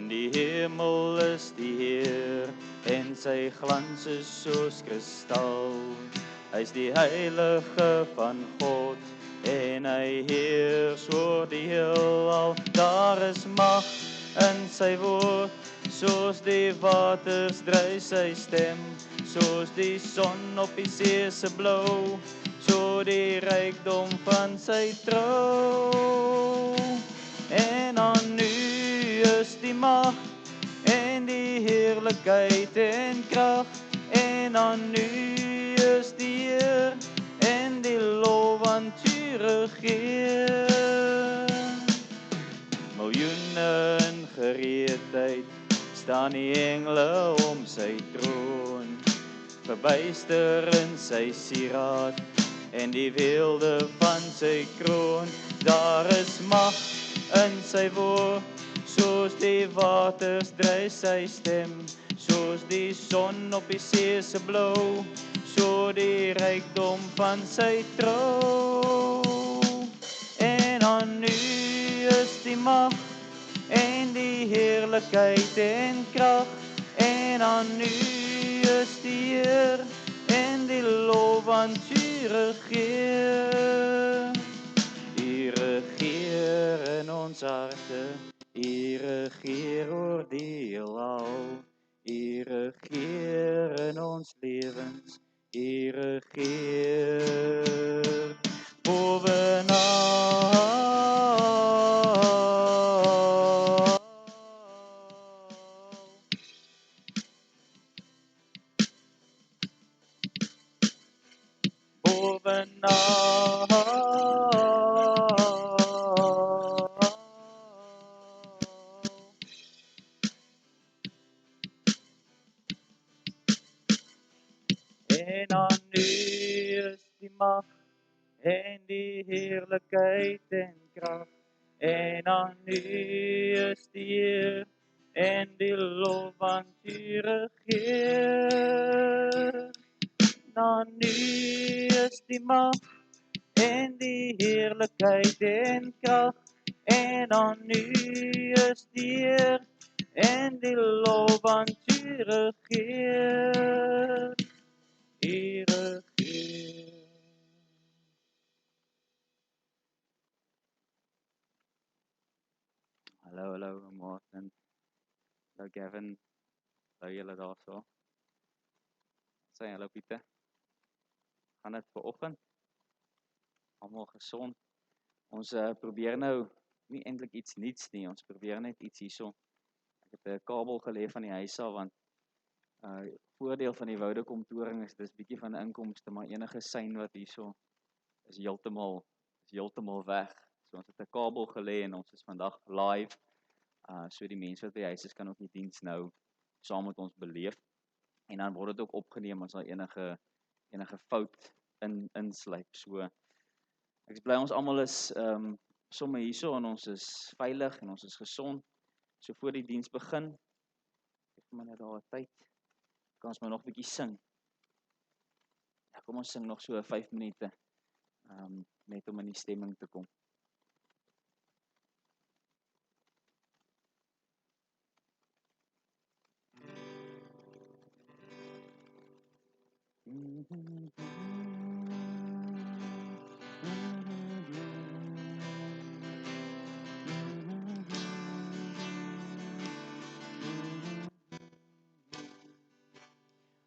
In die hemel is die Heer, en sy glans is soos kristal. Hy is die heilige van God, en hy heers oor die heelal. Daar is mag in sy woord, soos die waters dryf sy stem, soos die son op die see se blou, so die rykdom van sy trou. En aan U is die mag, en die heerlikheid en krag, en aan U is die eer, en die lof want U regeer. Miljoene in gereedheid, staan die engele om sy troon, verbuister in sy sieraad, en die weelde van sy kroon. Daar is mag in sy woord, soos die waters dryf sy stem, soos die son op die see se blou, so die rykdom van sy trou. En aan U is die mag, en die heerlikheid en krag, en aan U is die eer, en die lof want U regeer. U regeer in ons harte, U regeer oor die heelal, U regeer in ons lewens, U regeer bovenal. En aan U is die mag, en die heerlikheid en krag, en aan U is die eer, en die lof want U regeer. En aan U is die mag, en die heerlikheid en krag, en aan U is die eer, en die lof want U regeer. U regeer. Hallo Martin, hallo Gavin, hallo julle daarso. Sê hallo Pieter. Gaan dit vir oggend? Almal gesond. Ons probeer nou nie eintlik iets nuuts nie, ons probeer net iets hierso. Ek het 'n kabel gelê van die huis af, want voordeel van die woudekomtoring is dis bietjie van inkomste, maar enige sein wat hierso is heeltemal weg. So ons het 'n kabel gelê en ons is vandag live. So die mense wat by die huis is kan ook die diens nou saam met ons beleef. En dan word dit ook opgeneem as daar enige fout insluip. So ek is bly ons almal is sommer hierso en ons is veilig en ons is gesond. So voor die diens begin, gee my net daar 'n tyd. Kan ons maar nog 'n bietjie sing. Ja, kom ons sing nog so 5 minute. Net om in die stemming te kom.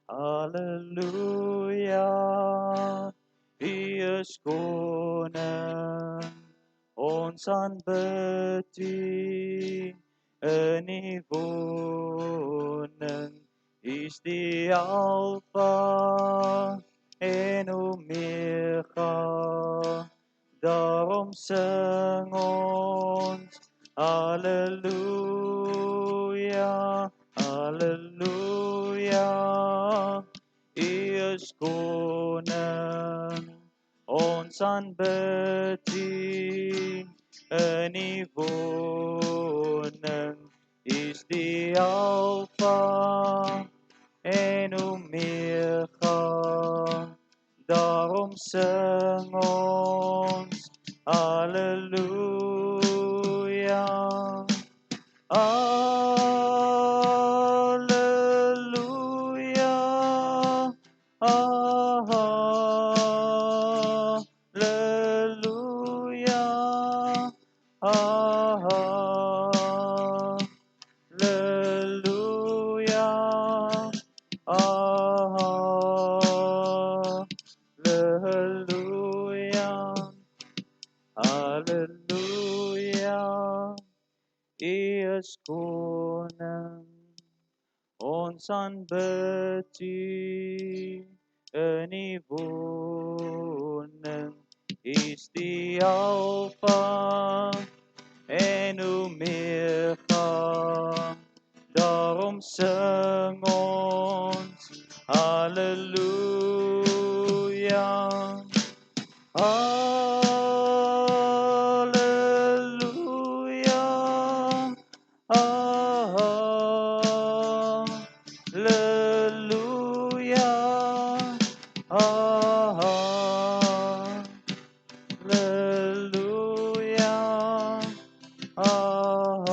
Halleluja, U is koning, ons aanbid U in U woning. U is die Alfa en Omega, daarom sing ons halleluja, halleluja. U is koning, ons aanbid U in U woning. U is die Alfa en Omega, daarom sing ons halleluja, halleluja. Halleluja, U is koning, ons aanbid U in U woning. U is die Alfa en Omega, daarom sing ons Halleluja. Halleluja, halleluja, halleluja, halleluja.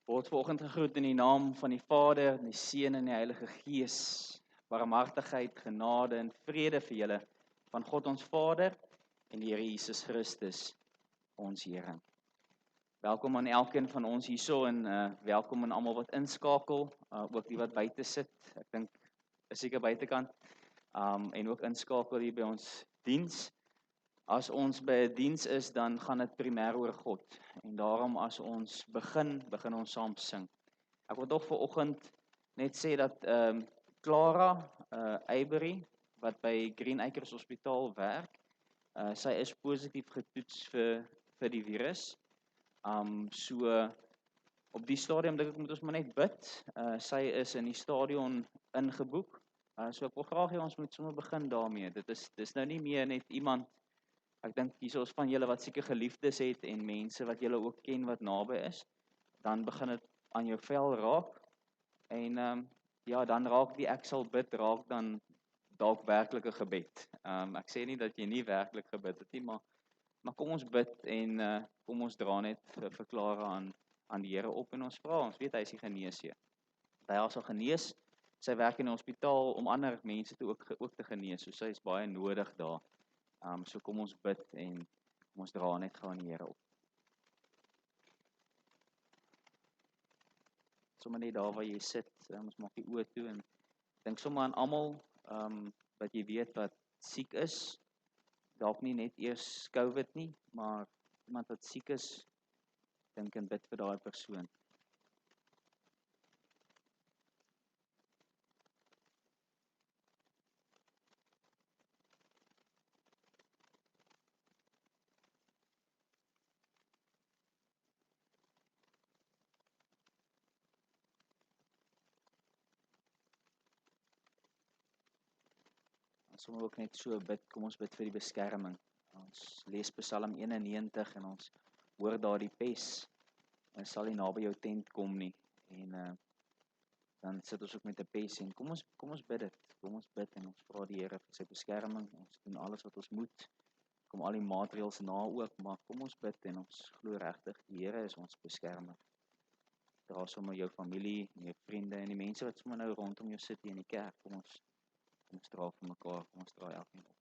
Word vanoggend gegroet in die naam van die Vader, en die Seun en die Heilige Gees. Barmhartigheid, genade en vrede vir julle van God ons Vader en die Here Jesus Christus, ons Here. Welkom aan elkeen van ons hierso en welkom aan almal wat inskakel, ook die wat buite sit. Ek dink is seker buitekant. En ook inskakel hier by ons diens. As ons by 'n diens is, dan gaan dit primêr oor God. En daarom as ons begin ons saam sing. Ek wil tog vanoggend net sê dat Clara Eybury, wat by Green Acres Hospitaal werk, sy is positief getoets vir die virus. So op die stadium dink ek moet ons maar net bid. Sy is in die stadion ingeboek. So ek wil graag hê ons moet sommer begin daarmee. Dis nou nie meer net iemand. Ek dink hier is van julle wat seker geliefdes het en mense wat julle ook ken wat naby is, dan begin dit aan jou vel raak. En ja, dan raak die ek sal bid raak dan dalk werklike gebed. Ek sê nie dat jy nie werklik gebid het nie, maar kom ons bid en kom ons dra net vir Clara aan die Here op en ons vra, ons weet hy is die geneesheer. Hy haar sal genees. Sy werk in 'n hospitaal om ander mense ook te genees, so sy is baie nodig daar. So kom ons bid en kom ons dra net gou aan die Here op. Sommige net daar waar jy sit, ons maak die oë toe en dink sommer aan almal wat jy weet wat siek is. Dalk nie net eers COVID nie, maar iemand wat siek is, dink en bid vir daai persoon. Sommige ook net so bid, kom ons bid vir die beskerming. Ons lees Psalm 91 en ons hoor daar die pes. Hy sal nie naby jou tent kom nie. En dan sit ons ook met 'n pes en kom ons bid dit. Kom ons bid en ons vra die Here vir sy beskerming. Ons doen alles wat ons moet. Kom al die maatreëls na ook, maar kom ons bid en ons glo regtig die Here is ons beskermer. Dra sommer jou familie, jou vriende en die mense wat sommer nou rondom jou sit hier in die kerk. Kom ons dra vir mekaar, kom ons dra elkeen op.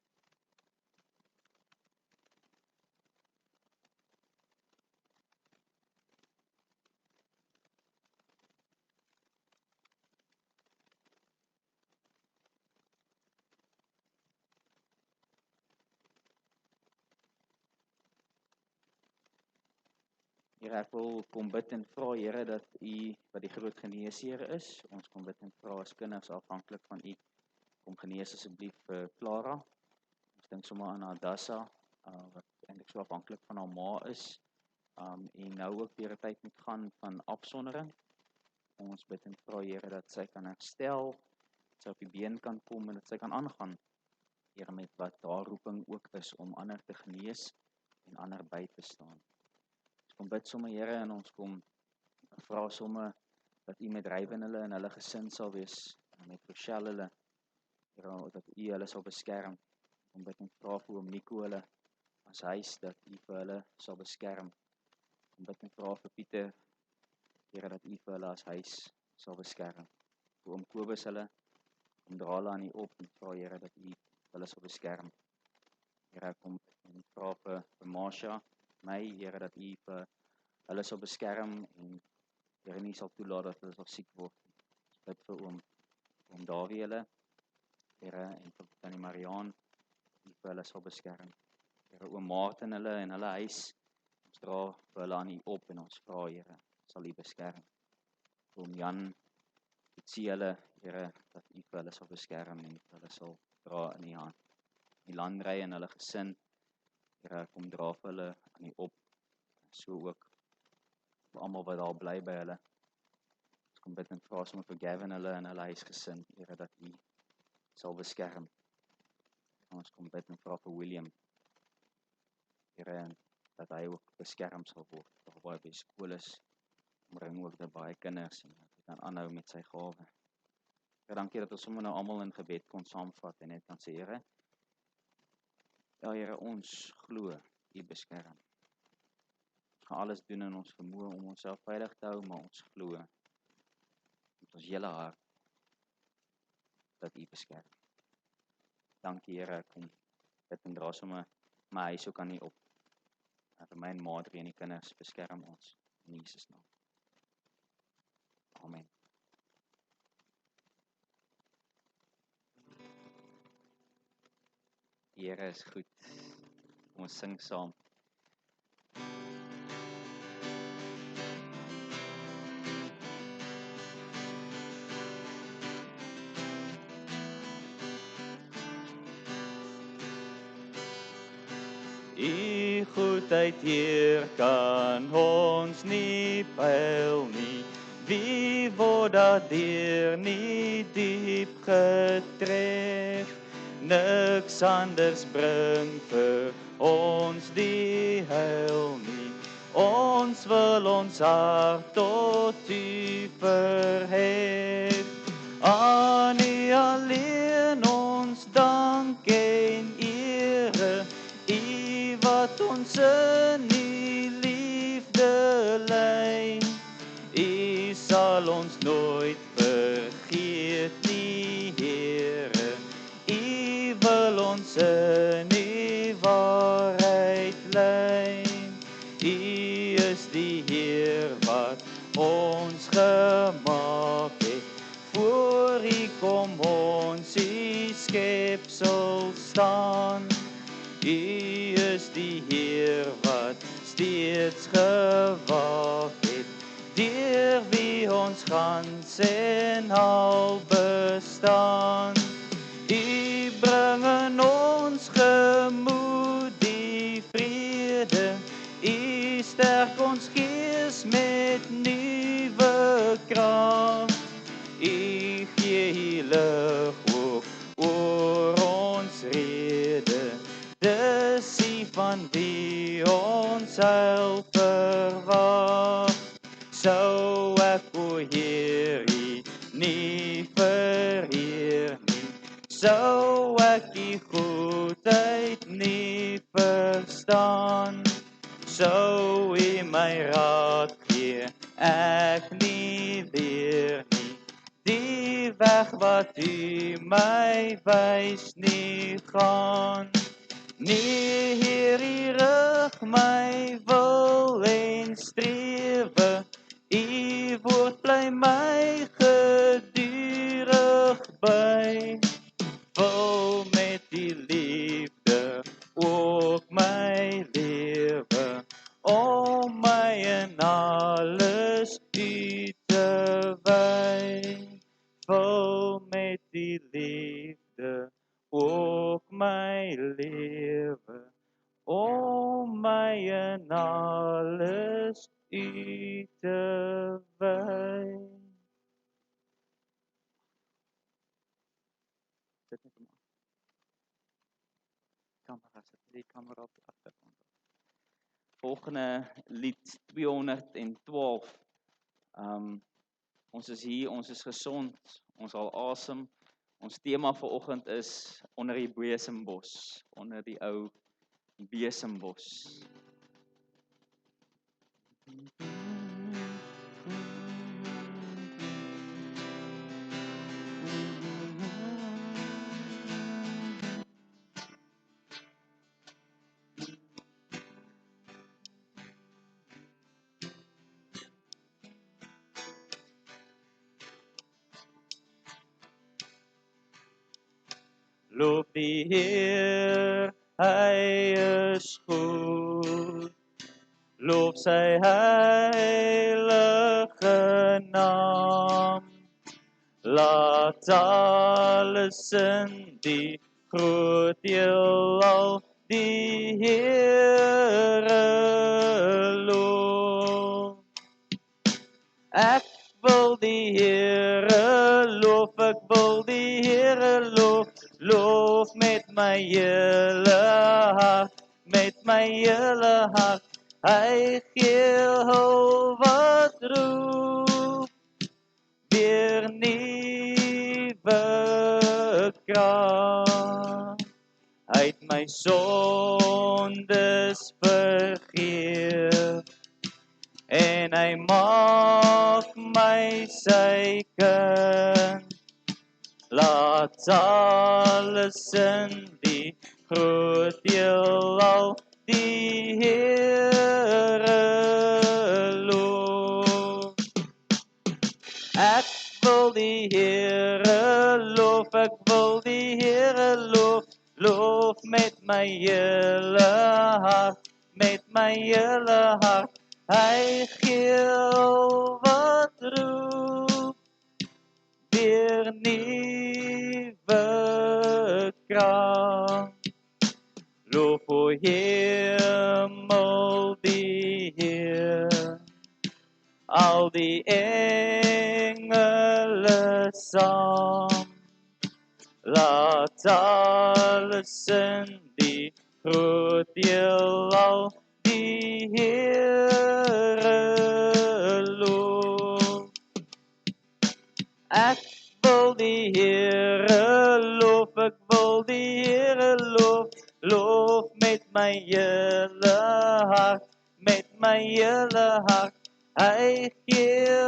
Here, ek wil kom bid en vra Here dat U wat die groot geneesheer is, ons kom bid en vra as kinders afhanklik van U, kom genees asseblief vir Clara. Ons dink sommer aan Adassa, wat eintlik so afhanklik van haar ma is, en nou ook weer 'n tyd moet gaan van afsondering. Ons bid en vra Here dat sy kan herstel, dat sy op die been kan kom en dat sy kan aangaan, Here, met wat haar roeping ook is om ander te genees en ander by te staan. Ons kom bid sommer Here en ons kom vra sommer dat U met Rywen hulle en hulle gesin sal wees, met Rochelle hulle, Here, dat U hulle sal beskerm. Kom bid en vra vir oom Nico hulle as huis, dat U vir hulle sal beskerm. Kom bid en vra vir Pieter, Here, dat U vir hulle as huis sal beskerm. Vir oom Kobus hulle, Kom dra hulle aan U op en vra Here dat U hulle sal beskerm. Here, kom en vra vir Marsha, my Here dat U vir hulle sal beskerm en Here nie sal toelaat dat hulle sal siek word. Ons bid vir oom Dawie hulle, Here, en vir tannie Mariaan, U vir hulle sal beskerm. Here, oom Martin hulle en hulle huis, ons dra vir hulle aan U op en ons vra Here, sal U beskerm. Oom Jan, ek sien hulle, Here, dat U vir hulle sal beskerm en hulle sal dra in U hand. Die landry en hulle gesin, Here, kom dra vir hulle aan U op, so ook vir almal wat daar bly by hulle. Ons kom bid en vra sommer vir Gavin hulle en hulle huisgesin, Here, dat U sal beskerm. Ons kom bid en vra vir William, Here, dat hy ook beskerm sal word, daar waar hy by skool is, omring ook daar baie kinders en dat hy kan aanhou met sy gawe. Here, dankie dat ons sommer nou almal in gebed kon saamvat en net kan sê, Here, ja Here, ons glo U beskerm. Ons gaan alles doen in ons vermoë om onsself veilig te hou, maar ons glo met ons hele hart dat U beskerm. Dankie Here, kom dit en dra sommer my huis ook aan U op. Vir my en Madrie en die kinders, beskerm ons in Jesus naam. Amen. Die Here is goed. Kom ons sing saam. U goedheid, Heer, kan ons nie pyl nie. Wie word daardeur nie diep getref? Niks anders bring vir ons die heil nie. Ons wil ons hart tot U verhef. Aan U alleen ons dank en ere, U wat ons in U liefde lei. U sal ons nooit vergeet nie, Here. U wil ons in U waarheid lei. U is die Heer wat ons gemaak het. Voor U kom ons U skepsel staan. U is die Heer wat steeds gewaak het, deur wie ons gans en al bestaan. U bring in ons gemoed die vrede, U sterk ons gees met nuwe krag. U gee lig ook oor ons rede, dis U van wie ons heil verwag. Sou ek, o Heer, U nie vereer nie, sou ek U goedheid nie verstaan, sou U my raad gee, ek nie leer nie, die weg wat U my wys nie gaan. Nee, Heer, U rig my wil en strewe, U woord bly my gedurig by. Vul met U liefde ook my lewe, om my in alles U te wy. Vul met U liefde ook my lewe, om my in alles U te wy. Sit net maar. Kamera sit, die kamera op die agterkant. Volgende lied 212. Ons is hier, ons is gesond, ons al asem. Ons tema vir oggend is onder die besembos, onder die ou besembos. Loof die Heer, hy is goed. Loof sy heilige naam. Laat alles in die groot heelal die Heere loof. Ek wil die Heere loof, ek wil die Heere loof, loof met my hele hart, met my hele hart. Hy gee hul wat roep, weer nuwe krag. Hy het my sondes vergeef, en hy maak my sy kind. Laat alles in die groot heelal die Heere loof. Ek wil die Heere loof, ek wil die Heere loof, loof met my hele hart, met my hele hart. Hy gee wat roep, weer nuwe krag. Loof o hemel die Heer, al die engele saam. Laat alles in die groot heelal die Heere loof. Ek wil die Heere loof, ek wil die Heere loof, loof met my hele hart, met my hele hart. Hy gee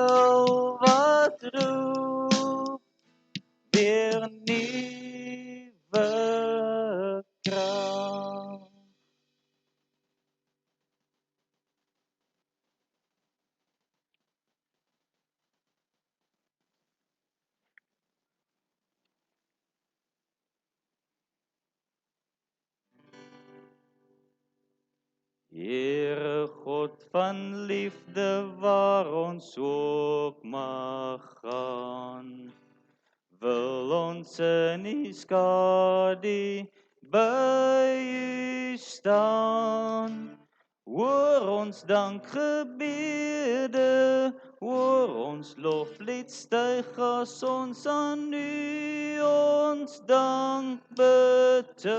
wat roep, weer nuwe krag. Heere God van liefde, waar ons ook mag gaan, wil ons in die skadu by u staan. Hoor ons dankgebede, hoor ons loflied styg as ons aan u ons dank betuig.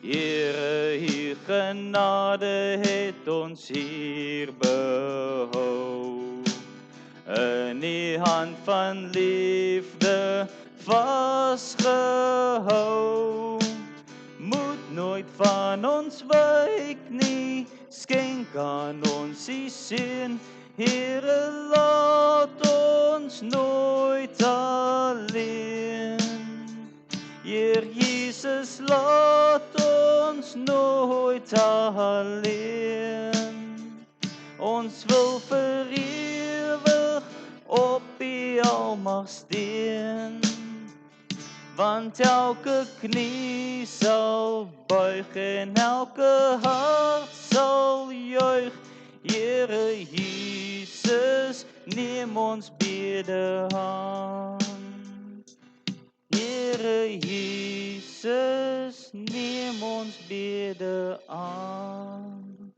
Here, u genade het ons hier behou, in die hand van liefde vasgehou. Moet nooit van ons wyk nie, skenk aan ons die seën. Here, laat ons nooit alleen. Heer Jesus, laat ons nooit alleen. Ons wil vir ewig op die almag steun, want elke knie sal buig en elke hart sal juig. Here Jesus, neem ons bede aan. Here Jesus, neem ons bede aan.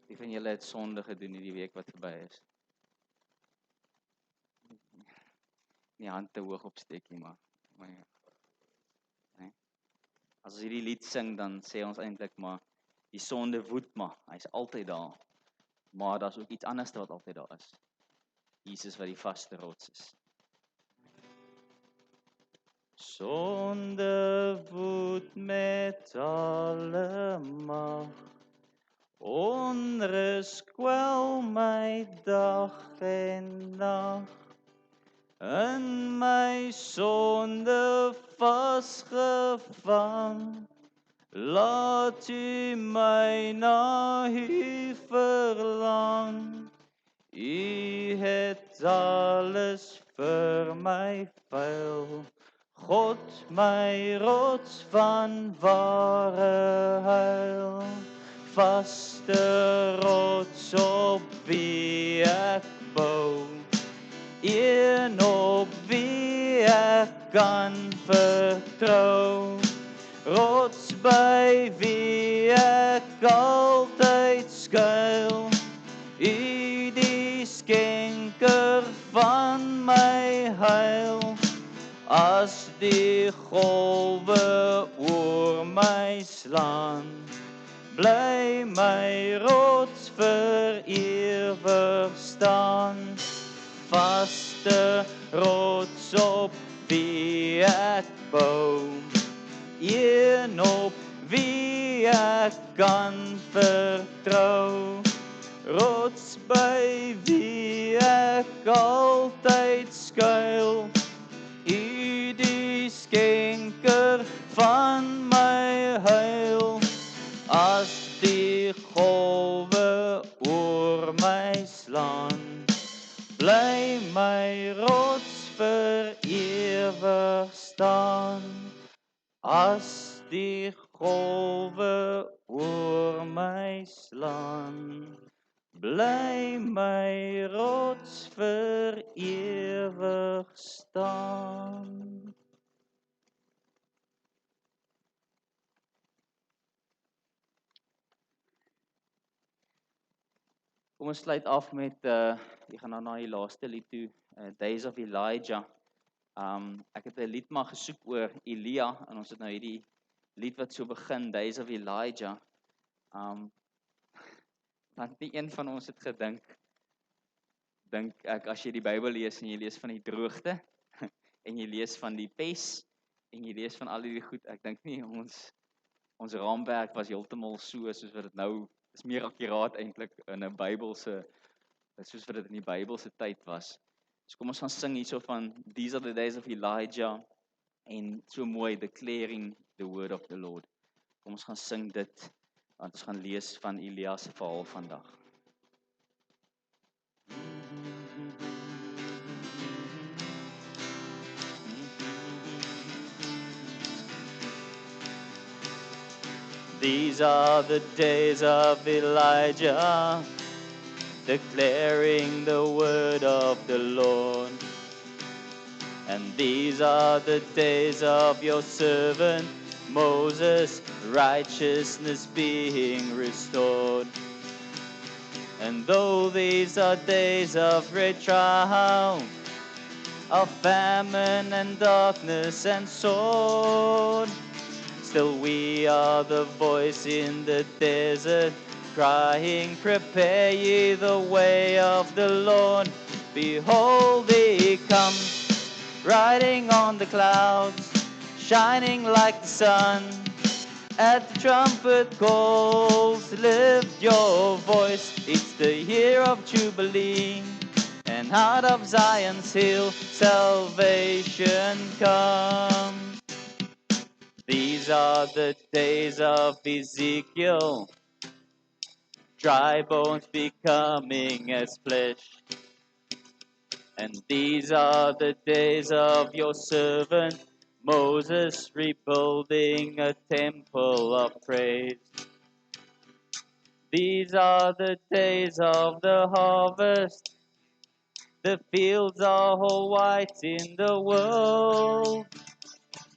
Wie van julle het sonde gedoen hierdie week wat verby is? Nie hand te hoog opsteek nie, maar ja. Nee. As ons hierdie lied sing, dan sê ons eintlik maar die sonde woed maar, hy's altyd daar. Maar daar's ook iets anders wat altyd daar is. Jesus wat die vaste rots is. Sonde woed met alle mag, onrus kwel my dag en nag. in my sonde vasgevang. Laat U my na U verlang. U het alles vir my veil. God, my rots van ware heil. Vaste rots op wie ek bou. Een op wie ek kan vertrou. Rots by wie ek altyd skuil. U die skenker van my heil. As die golwe oor my slaan, bly my rots vir ewig staan. Vaste rots op wie ek bou. Een op wie ek kan vertrou. Rots by wie ek altyd skuil. U die skenker van my heil. As die golwe oor my slaan, bly my rots vir ewig staan. As die golwe oor my slaan, bly my rots vir ewig staan. Kom ons sluit af met ek gaan nou na die laaste lied toe, Days of Elijah. Ek het 'n lied maar gesoek oor Elia en ons het nou hierdie lied wat so begin, Days of Elijah. Want nie een van ons het gedink ek as jy die Bybel lees en jy lees van die droogte en jy lees van die pes en jy lees van al hierdie goed, ek dink nie ons raamwerk was heeltemal soos wat dit nou is, meer akkuraat eintlik in 'n Bybelse, soos wat dit in die Bybelse tyd was. So kom ons gaan sing hierso van These are the days of Elijah en so mooi declaring the word of the Lord. Kom ons gaan sing dit, want ons gaan lees van Elia se verhaal vandag. These are the days of Elijah, declaring the word of the Lord. And these are the days of your servant Moses, righteousness being restored. And though these are days of great trial, of famine and darkness and sword, still we are the voice in the desert, crying, prepare ye the way of the Lord. Behold, he comes, riding on the clouds, shining like the sun. At the trumpet calls, lift your voice. It's the year of Jubilee, and out of Zion's hill, salvation comes. These are the days of Ezekiel, dry bones becoming as flesh. And these are the days of your servant Moses, rebuilding a temple of praise. These are the days of the harvest, the fields are all white in the world,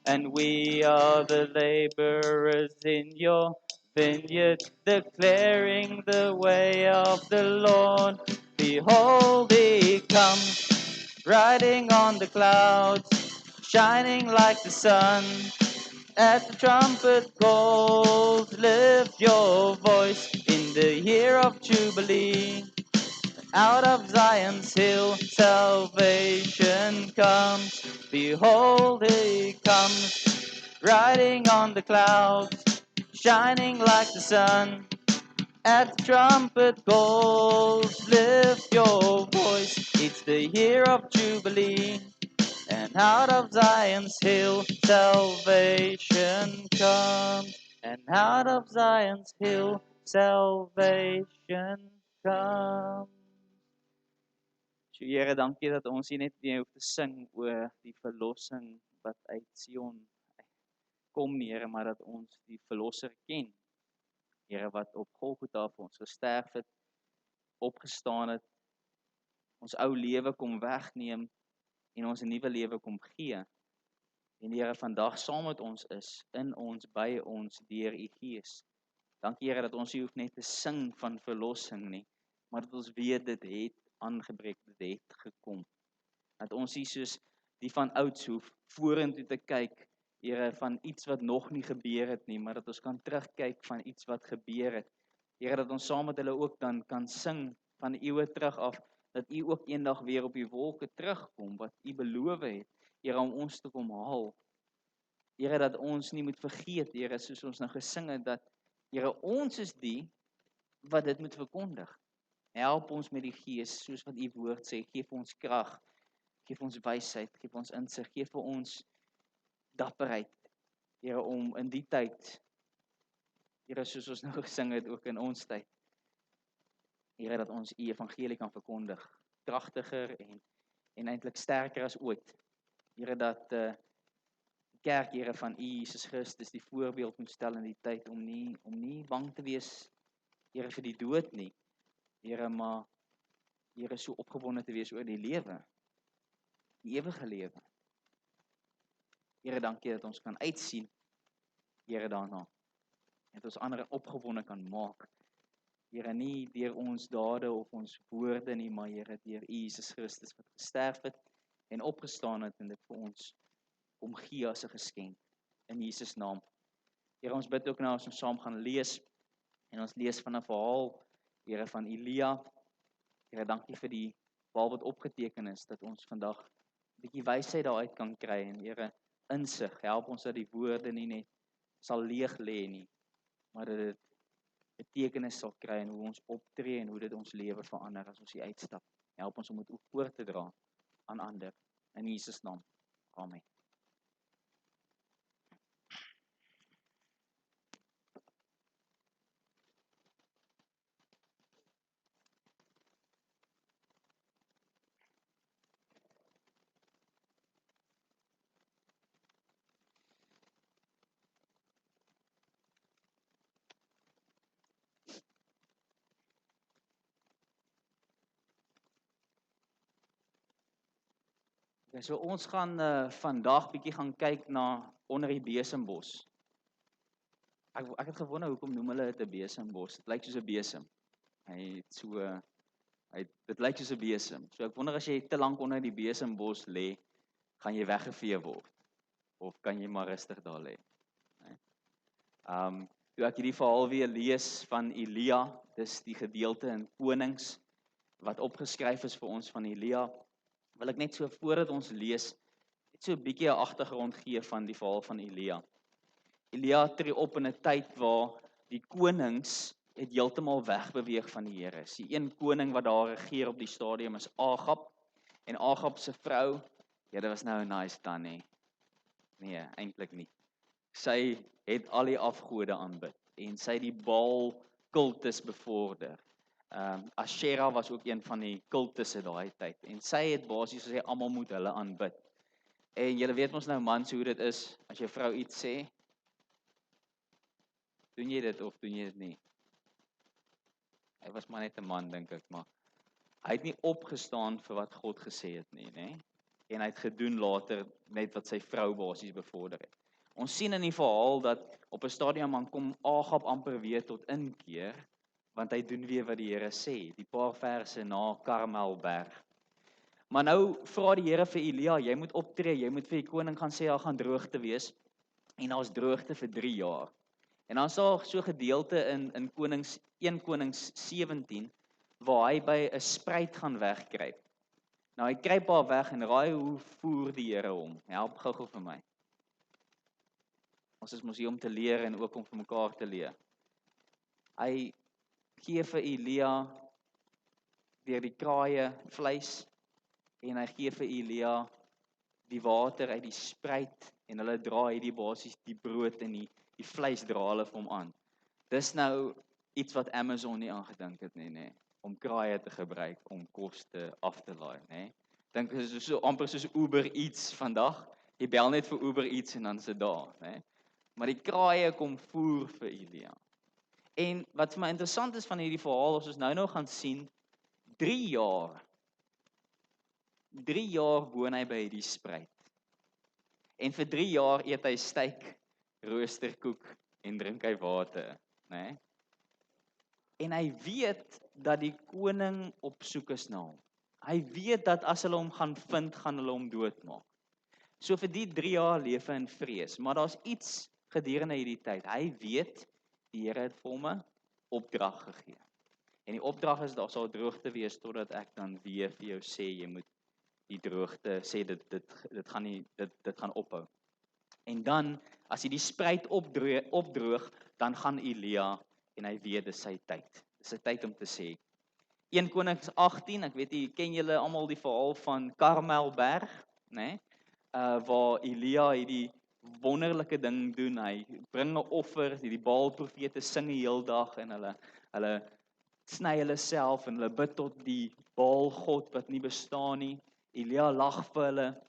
and we are the laborers in your vineyard, declaring the way of the Lord. Behold, he comes, riding on the clouds, shining like the sun. At the trumpet calls, lift your voice in the year of Jubilee. Out of Zion's hill, salvation comes. Behold, he comes, riding on the clouds, shining like the sun. At the trumpet calls, lift your voice. It's the year of Jubilee. And out of Zion's hill salvation comes. And out of Zion's hill salvation comes. So Here, dankie dat ons hier net weer hoef te sing oor die verlossing wat uit Sion kom nie, Here, maar dat ons die verlosser ken. Here, wat op Golgotha vir ons gesterf het, opgestaan het, ons ou lewe kom wegneem en ons 'n nuwe lewe kom gee. En die Here vandag saam met ons is, in ons, by ons, deur U Gees. Dankie Here dat ons nie hoef net te sing van verlossing nie, maar dat ons weet dit het aangebreek, dit het gekom. Dat ons nie soos die van ouds hoef vorentoe te kyk, Here, van iets wat nog nie gebeur het nie, maar dat ons kan terugkyk van iets wat gebeur het. Here, dat ons saam met hulle ook dan kan sing van eeue terug af, dat U ook eendag weer op die wolke terugkom, wat U beloof het, Here, om ons te kom haal. Here, dat ons nie moet vergeet, Here, soos ons nou gesing het, dat, Here, ons is die wat dit moet verkondig. Help ons met die Gees, soos wat U woord sê, gee vir ons krag, gee vir ons wysheid, gee vir ons insig, gee vir ons dapperheid, Here, om in die tyd, Here, soos ons nou gesing het, ook in ons tyd, Here, dat ons U evangelie kan verkondig, kragtiger en eintlik sterker as ooit. Here, dat die kerk, Here, van U Jesus Christus die voorbeeld moet stel in die tyd om nie bang te wees, Here, vir die dood nie, Here, maar Here, so opgewonde te wees oor die lewe, die ewige lewe. Here, dankie dat ons kan uitsien, Here, daarna, en dat ons ander opgewonde kan maak. Here, nie deur ons dade of ons woorde nie, maar Here, deur U Jesus Christus wat gesterf het en opgestaan het en dit vir ons kom gee as 'n geskenk in Jesus naam. Here, ons bid ook nou as ons saam gaan lees en ons lees van 'n verhaal, Here, van Elia. Here, dankie vir die verhaal wat opgeteken is, dat ons vandag 'n bietjie wysheid daaruit kan kry en Here, insig, help ons dat die woorde nie net sal leeg lê nie, maar dat dit betekenis sal kry en hoe ons optree en hoe dit ons lewe verander as ons hier uitstap. Help ons om dit ook voor te dra aan ander. In Jesus naam. Amen. Okay, so ons gaan vandag bietjie gaan kyk na onder die besembos. Ek het gewonder hoekom noem hulle dit 'n besembos. Dit lyk soos 'n besem. Dit lyk soos 'n besem. So ek wonder as jy te lank onder die besembos lê, gaan jy weggevee word of kan jy maar rustig daar lê. Toe ek hierdie verhaal weer lees van Elia, dis die gedeelte in Konings wat opgeskryf is vir ons van Elia, wil ek net so voordat ons lees, net so 'n bietjie 'n agtergrond gee van die verhaal van Elia. Elia tree op in 'n tyd waar die konings het heeltemal wegbeweeg van die Here. Die een koning wat daar regeer op die stadium is Agab, en Agab se vrou, ja, dit was nou 'n nice tannie. Nee, eintlik nie. Sy het al die afgode aanbid en sy het die Baal kultus bevorder. Asherah was ook een van die kultusse daai tyd en sy het basies gesê almal moet hulle aanbid. En julle weet mos nou mans hoe dit is as jou vrou iets sê, doen jy dit of doen jy dit nie? Hy was maar net 'n man dink ek, maar hy het nie opgestaan vir wat God gesê het nie, né? En hy het gedoen later net wat sy vrou basies bevorder het. Ons sien in die verhaal dat op 'n stadium dan kom Agab amper weer tot inkeer, want hy doen weer wat die Here sê, die paar verse na Karmelberg. Maar nou vra die Here vir Elia, jy moet optree, jy moet vir die koning gaan sê daar gaan droogte wees, en daar's droogte vir 3 jaar. En dan is daar so gedeelte in 1 Konings 17, waar hy by 'n spruit gaan wegkruip. Nou hy kruip haar weg en raai hoe voer die Here hom. Help gou vir my. Ons is mos hier om te leer en ook om vir mekaar te leer. Hy gee vir Elia deur die kraaie vleis en hy gee vir Elia die water uit die spruit en hulle dra hierdie basies die brood en die vleis dra hulle vir hom aan. Dis nou iets wat Amazon nie aangedink het nie, om kraaie te gebruik om kos af te laai, Dink is so amper soos Uber Eats vandag. Jy bel net vir Uber Eats en dan is dit daar, Maar die kraaie kom voer vir Elia. En wat vir my interessant is van hierdie verhaal, as ons nou gaan sien, 3 jaar woon hy by die spruit. En vir 3 jaar eet hy steak, roosterkoek en drink hy water, En hy weet dat die koning op soek is na hom. Hy weet dat as hulle hom gaan vind, gaan hulle hom doodmaak. So vir die 3 jaar leef hy in vrees, maar daar's iets gedurende hierdie tyd. Hy weet die Here het vir hom 'n opdrag gegee. En die opdrag is daar sal droogte wees totdat ek dan weer vir jou sê jy moet die droogte sê dit gaan ophou. En dan as hy die spruit opdroog, dan gaan Elia en hy weet dis sy tyd. Dis sy tyd om te sê. 1 Konings 18, ek weet jy ken julle almal die verhaal van Karmelberg, waar Elia hierdie wonderlike ding doen. Hy bring 'n offer, die Baalprofete sing die heel dag en hulle sny hulle self en hulle bid tot die Baalgod wat nie bestaan nie. Elia lag vir hulle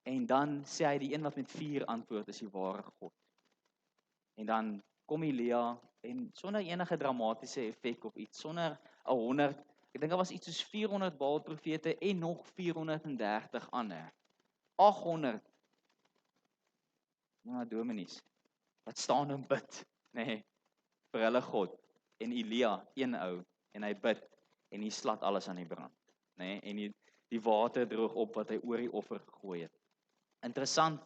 en dan sê hy die een wat met vuur antwoord is die ware God. En dan kom Elia en sonder enige dramatiese effek of iets, sonder 100, ek dink daar was iets soos 400 Baalprofete en nog 430 ander. 800 dominees wat staan en bid, vir hulle God. En Elia, een ou, en hy bid en hy slat alles aan die brand, En die water droog op wat hy oor die offer gegooi het. Interessant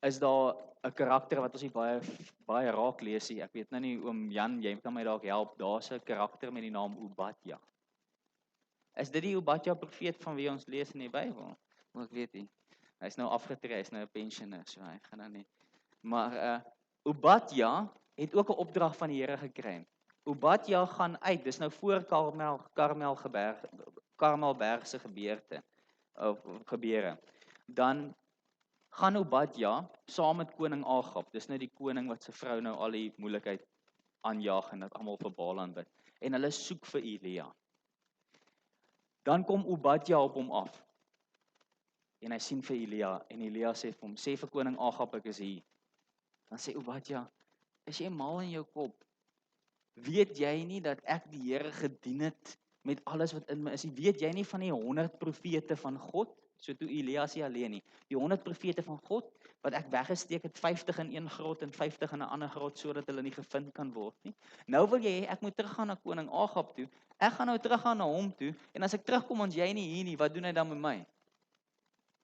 is daar 'n karakter wat ons nie baie raak lees nie. Ek weet nou nie, oom Jan, jy kan my dalk help. Daar's 'n karakter met die naam Obadja. Is dit die Obadja profeet van wie ons lees in die Bybel? Ek weet nie. Hy's nou afgetree, hy's nou 'n pensioner, so hy gaan nou nie. Maar Obadja het ook 'n opdrag van die Here gekry. Obadja gaan uit, dis nou voor Karmelbergse gebeure. Dan gaan Obadja saam met koning Agab, dis nou die koning wat sy vrou nou al die moeilikheid aanjaag en dat almal vir Baal aanbid. En hulle soek vir Elia. Dan kom Obadja op hom af. En hy sien vir Elia en Elia sê vir hom, sê vir koning Agab ek is hier. Dan sê Obadja, is jy mal in jou kop? Weet jy nie dat ek die Here gedien het met alles wat in my is? Weet jy nie van die 100 profete van God? So toe Elia is nie alleen nie. Die 100 profete van God wat ek weggesteek het, 50 in een grot en 50 in 'n ander grot sodat hulle nie gevind kan word nie. Nou wil jy ek moet teruggaan na koning Agab toe. Ek gaan nou teruggaan na hom toe en as ek terugkom ons jy nie hier nie, wat doen hy dan met my?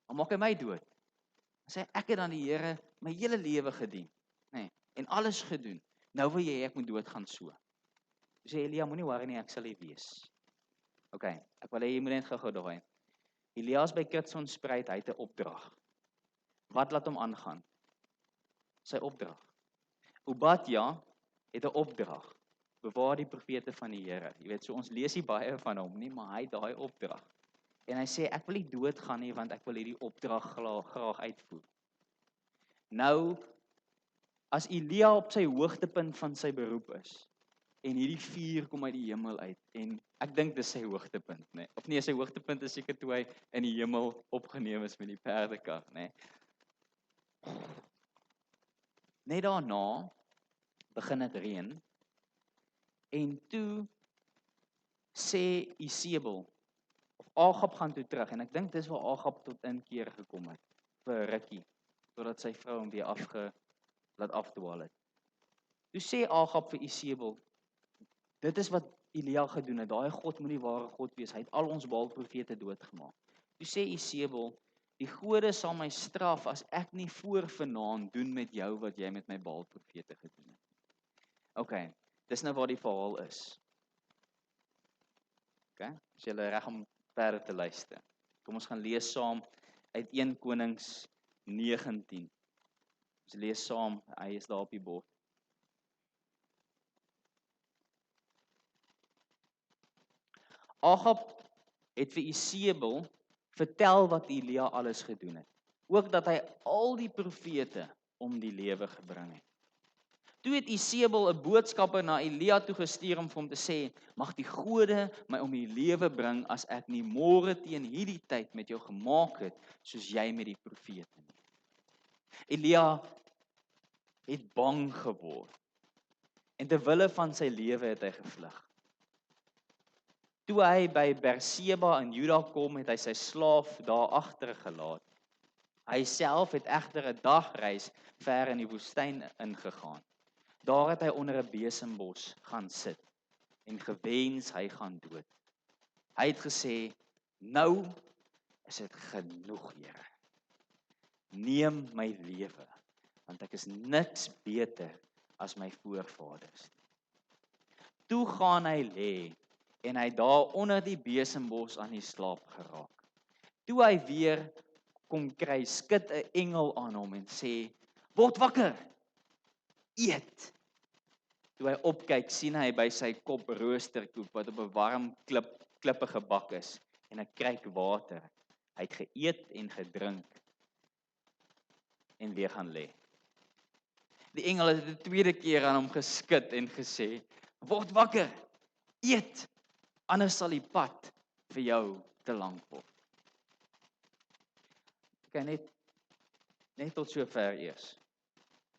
Dan maak hy my dood. Dan sê ek het dan die Here my hele lewe gedien, en alles gedoen. Nou wil jy ek moet doodgaan so. Sê Elia, moenie worry nie, ek sal hier wees. OK, ek wil hê jy moet net gou daai. Elia is by Kitson spruit, hy het 'n opdrag. Wat laat hom aangaan? Sy opdrag. Obadja het 'n opdrag. Bewaar die profete van die Here. Jy weet, so ons lees nie baie van hom nie, maar hy het daai opdrag. En hy sê ek wil nie doodgaan nie want ek wil hierdie opdrag graag uitvoer. Nou as Elia op sy hoogtepunt van sy beroep is en hierdie vuur kom uit die hemel uit en ek dink dis sy hoogtepunt, Of nee, sy hoogtepunt is seker toe hy in die hemel opgeneem is met die perdekar, Net daarna begin dit reën en toe sê Isebel of Agab gaan toe terug en ek dink dis waar Agab tot inkeer gekom het vir rukkie totdat sy vrou hom weer laat afdwaal het. Toe sê Agab vir Isebel, dit is wat Elia gedoen het, daai God moet nie ware God wees, hy het al ons Baalprofete doodgemaak. Toe sê Isebel, die gode sal my straf as ek nie voor vanaand doen met jou wat jy met my Baalprofete gedoen het. OK, dis nou waar die verhaal is. OK, is julle reg om verder te luister? Kom ons gaan lees saam uit 1 Konings 19. Ons lees saam, hy is daar op die bord. Agab het vir Isebel vertel wat Elia alles gedoen het. ook dat hy al die profete om die lewe gebring het. Toe het Isebel 'n boodskapper na Elia toe gestuur om vir hom te sê, mag die gode my om die lewe bring as ek nie môre teen hierdie tyd met jou gemaak het, soos jy met die profete nie. Elia het bang geword en ter wille van sy lewe het hy gevlug. Toe hy by Berseba in Juda kom, het hy sy slaaf daar agtergelaat. Hy self het egter 'n dagreis ver in die woestyn ingegaan. Daar het hy onder 'n besembos gaan sit en gewens hy gaan dood. Hy het gesê, nou is dit genoeg, Here. Neem my lewe, want ek is niks beter as my voorvaders. Toe gaan hy lê en hy daar onder die besembos aan die slaap geraak. Toe hy weer kom kry, skud 'n engel aan hom en sê, word wakker, eet. Toe hy opkyk, sien hy by sy kop roosterkoek wat op 'n warm klippe gebak is en 'n kruik water. Hy het geëet en gedrink en weer gaan lê. Die engel het 'n tweede keer aan hom geskud en gesê, word wakker, eet, anders sal die pad vir jou te lank word. Kyk net tot sover eers.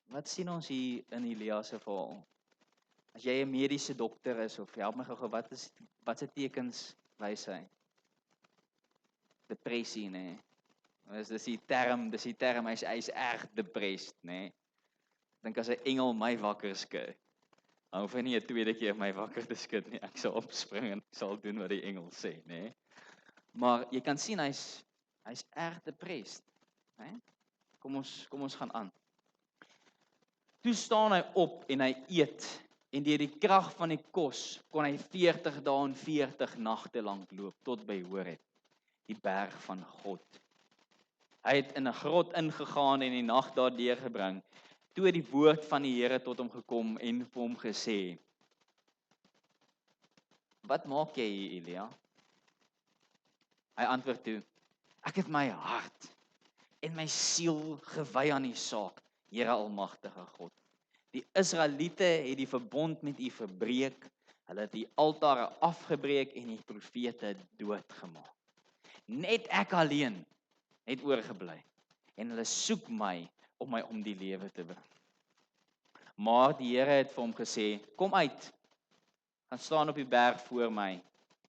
Wat sien ons hier in Elia se verhaal? As jy 'n mediese dokter is, of help my gou, wat se tekens wys hy? Depressie, nê? Dis die term, hy's erg depressed, nê? Dink as 'n engel my wakker skud, dan hoef hy nie 'n tweede keer my wakker te skud nie. Ek sal opspring en ek sal doen wat die engel sê, nê? Maar jy kan sien hy's erg depressed, nê? Kom ons gaan aan. Toe staan hy op en hy eet. En deur die krag van die kos kon hy 40 dae en 40 nagte lank loop tot by Horeb, die berg van God. Hy het in 'n grot ingegaan en die nag daar deurgebring. Toe het die woord van die Here tot hom gekom en vir hom gesê, wat maak jy hier, Elia? Hy antwoord toe, ek het my hart en my siel gewy aan die saak, Here Almagtige God. Die Israeliete het die verbond met u verbreek, hulle het die altare afgebreek en die profete doodgemaak. Net ek alleen het oorgebly en hulle soek my om my om die lewe te bring. Maar die Here het vir hom gesê, kom uit, gaan staan op die berg voor my,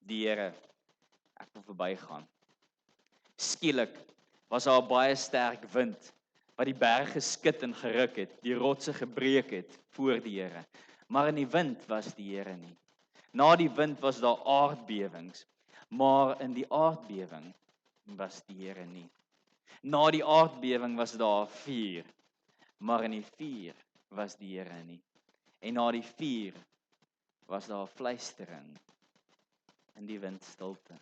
die Here, ek wil verbygaan. Skielik was daar 'n baie sterk wind, wat die berg geskit en geruk het, die rotse gebreek het voor die Here. Maar in die wind was die Here nie. Na die wind was daar aardbewings, maar in die aardbewing was die Here nie. Na die aardbewing was daar vuur, maar in die vuur was die Here nie. En na die vuur was daar fluistering in die windstilte.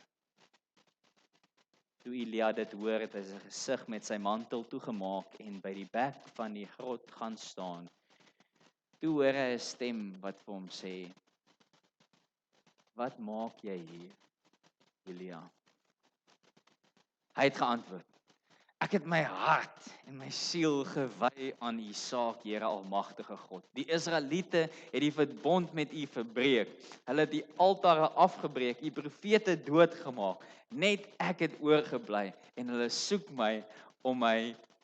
Toe Elia dit hoor, het hy sy gesig met sy mantel toegemaak en by die bek van die grot gaan staan. Toe hoor hy 'n stem wat vir hom sê, wat maak jy hier, Elia? Hy het geantwoord, ek het my hart en my siel gewy aan u saak, Here Almagtige God. Die Israeliete het die verbond met u verbreek. Hulle het die altare afgebreek, u profete doodgemaak. Net ek het oorgebly en hulle soek my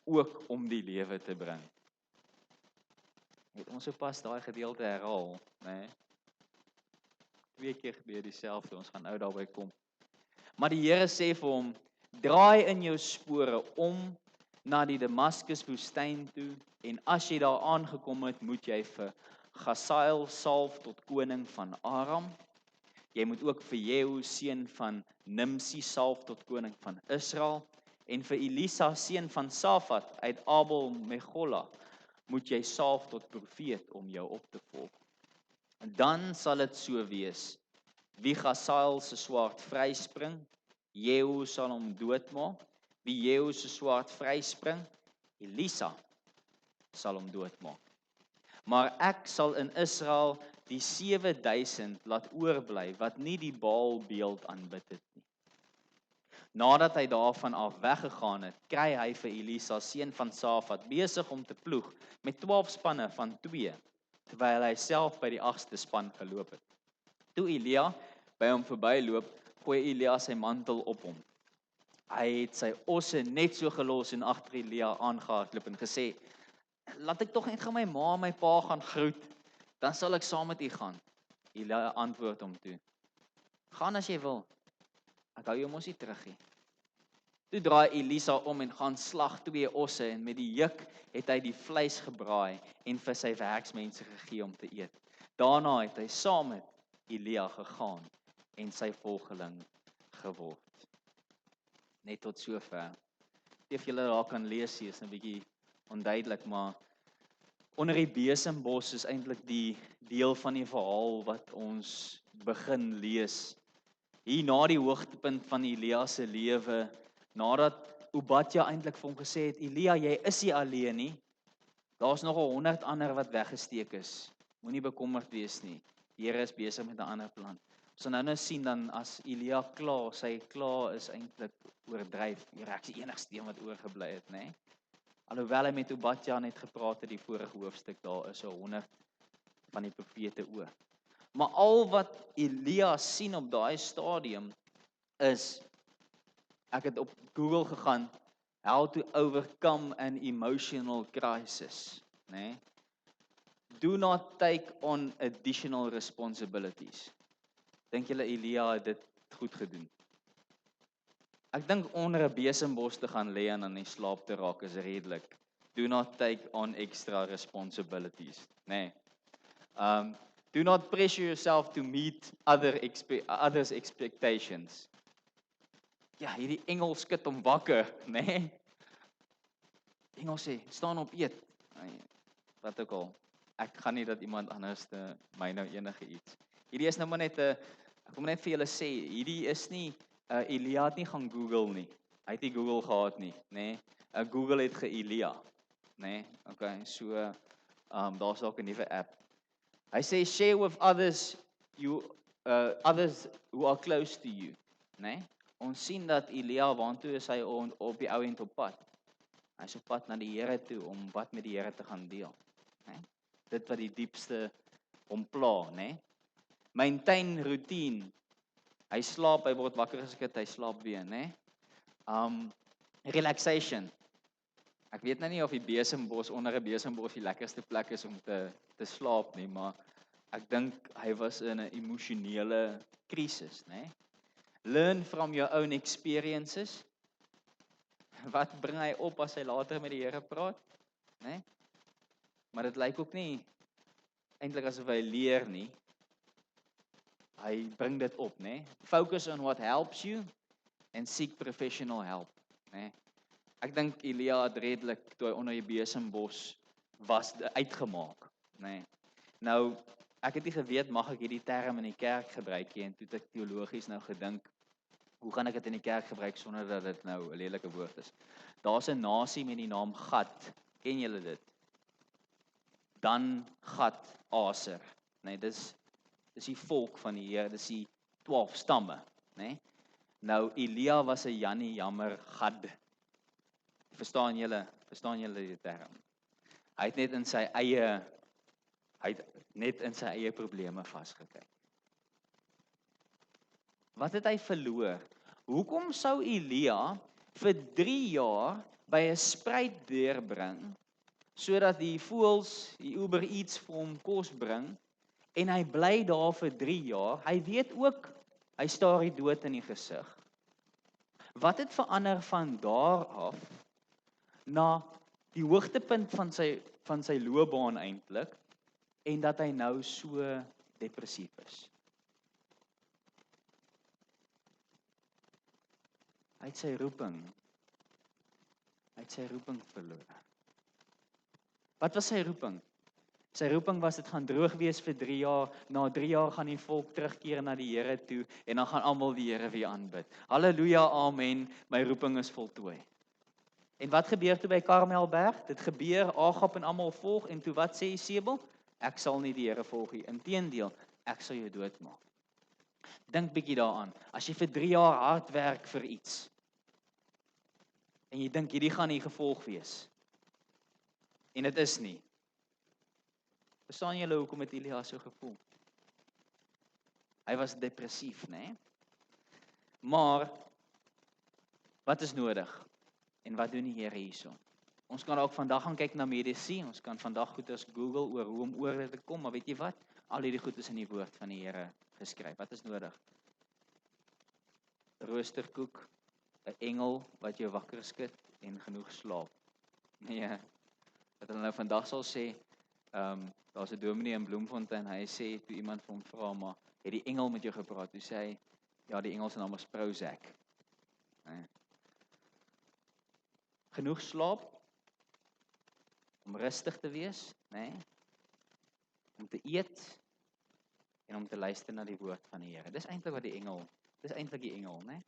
ook om die lewe te bring. Het ons sopas daai gedeelte herhaal, né? 2 keer gebeur dieselfde, ons gaan nou daarby kom. Maar die Here sê vir hom, draai in jou spore om na die Damaskus woestyn toe en as jy daar aangekom het, moet jy vir Hazael salf tot koning van Aram. Jy moet ook vir Jehu seun van Nimsi salf tot koning van Israel en vir Elisa seun van Safat uit Abel Mehola moet jy salf tot profeet om jou op te volg. En dan sal dit so wees, wie Hazael se swaard vryspring, Jehu sal hom doodmaak. Wie Jehu se swaard vryspring, Elisa sal hom doodmaak. Maar ek sal in Israel die 7000 laat oorbly wat nie die Baal beeld aanbid het nie. Nadat hy daarvan af weggegaan het, kry hy vir Elisa, seun van Safat, besig om te ploeg met 12 spanne van 2, terwyl hy self by die 8ste span geloop het. Toe Elia by hom verbyloop, gooi Elia sy mantel op hom. Hy het sy osse net so gelos en agter Elia aangehardloop en gesê: "Laat ek tog net gaan my ma en my pa gaan groet, dan sal ek saam met u gaan." Elia antwoord hom toe: "Gaan as jy wil. Ek hou jou mos nie terug nie." Toe draai Elisa om en gaan slag 2 osse en met die juk het hy die vleis gebraai en vir sy werksmense gegee om te eet. Daarna het hy saam met Elia gegaan en sy volgeling geword. Net tot sover. Of julle daar kan lees, hier is 'n bietjie onduidelik, maar onder die besembos is eintlik die deel van die verhaal wat ons begin lees. Hier na die hoogtepunt van Elia se lewe, nadat Obadja eintlik vir hom gesê het: "Elia, jy is nie alleen nie. Daar's nog 100 ander wat weggesteek is. Moenie bekommerd wees nie. Die Here is besig met 'n ander plan." So nou sien dan as Elia sy klaar is eintlik oordryf. Ek is die enigste een wat oorgebly het, nê? Alhoewel hy met Obadja net gepraat het die vorige hoofstuk, daar is 100 van die profete oor. Maar al wat Elia sien op daai stadium is, ek het op Google gegaan, how to overcome an emotional crisis, né? Do not take on additional responsibilities. Dink julle Elia het dit goed gedoen? Ek dink onder 'n besembos te gaan lê en aan die slaap te raak is redelik. Do not take on extra responsibilities, né? Do not pressure yourself to meet others' expectations. Ja, hierdie engel skud hom wakker, né? Engel sê, staan op, eet. Wat ook al. Ek gaan nie dat iemand anders my nou enige iets. Hierdie is nou maar net ek wil net vir julle sê, hierdie is nie Elia het nie gaan Google nie. Hy het nie Google gehad nie, né? Google het ge-Elia, né? Okay, so daar's ook 'n nuwe app. Hy sê share with others others who are close to you, né? Ons sien dat Elia waantoe is hy op die ou end op pad. Hy is op pad na die Here toe om wat met die Here te gaan deel, né? Dit wat die diepste hom pla, né? Maintain routine. Hy slaap, hy word wakker geskit, hy slaap weer, né? Relaxation. Ek weet nou nie of die besembos onder 'n besembos die lekkerste plek is om te slaap nie, maar ek dink hy was in 'n emosionele krisis, né? Learn from your own experiences. Wat bring hy op as hy later met die Here praat, né? Maar dit lyk ook nie eintlik asof hy leer nie. Hy bring dit op, né? Focus on what helps you and seek professional help, né? Ek dink Elia het redelik toe hy onder die besembos was uitgemaak, né? Nou, ek het nie geweet mag ek hierdie term in die kerk gebruik nie, en toe het ek teologies nou gedink, hoe gaan ek dit in die kerk gebruik sonder dat dit nou 'n lelike woord is? Daar's 'n nasie met die naam Gad. Ken julle dit? Dan Gad Aser, né? Dis die volk van die Here, dis die 12 stamme, né? Nou Elia was 'n Jannie Jammer Gad. Verstaan julle die term? Hy het net in sy eie probleme vasgekyk. Wat het hy verloor? Hoekom sou Elia vir 3 jaar by 'n spruit deurbring sodat die voëls, die Uber Eats vir hom kos bring? En hy bly daar vir 3 jaar. Hy weet ook, hy staar die dood in die gesig. Wat het verander van daar af na die hoogtepunt van sy loopbaan eintlik, en dat hy nou so depressief is? Hy het sy roeping verloor. Wat was sy roeping? Sy roeping was, dit gaan droog wees vir 3 jaar, na 3 jaar gaan die volk terugkeer na die Here toe, en dan gaan almal die Here weer aanbid. Halleluja, amen, my roeping is voltooi. En wat gebeur toe by Karmelberg? Dit gebeur, Agab en almal volg, en toe wat sê Jezebel? Ek sal nie die Here volg nie, inteendeel, ek sal jou doodmaak. Dink bietjie daaraan, as jy vir 3 jaar hard werk vir iets, En jy dink hierdie gaan die gevolg wees. En dit is nie. Verstaan julle hoekom het Elia so gevoel? Hy was depressief, né? Maar wat is nodig? En wat doen die Here hierso? Ons kan ook vandag gaan kyk na medisy, ons kan vandag goeders Google oor hoe om oor dit te kom, maar weet jy wat? Al hierdie goed is in die woord van die Here geskryf. Wat is nodig? Roosterkoek, 'n engel wat jou wakker skud en genoeg slaap. Nee, wat hulle nou vandag sal sê, daar's 'n dominee in Bloemfontein, hy sê toe iemand vir hom vra, maar het die engel met jou gepraat? Toe sê hy, ja, die engel se naam is Prozac. Nee. Genoeg slaap, om rustig te wees, nee, om te eet en om te luister na die woord van die Here. Dis eintlik wat die engel, né?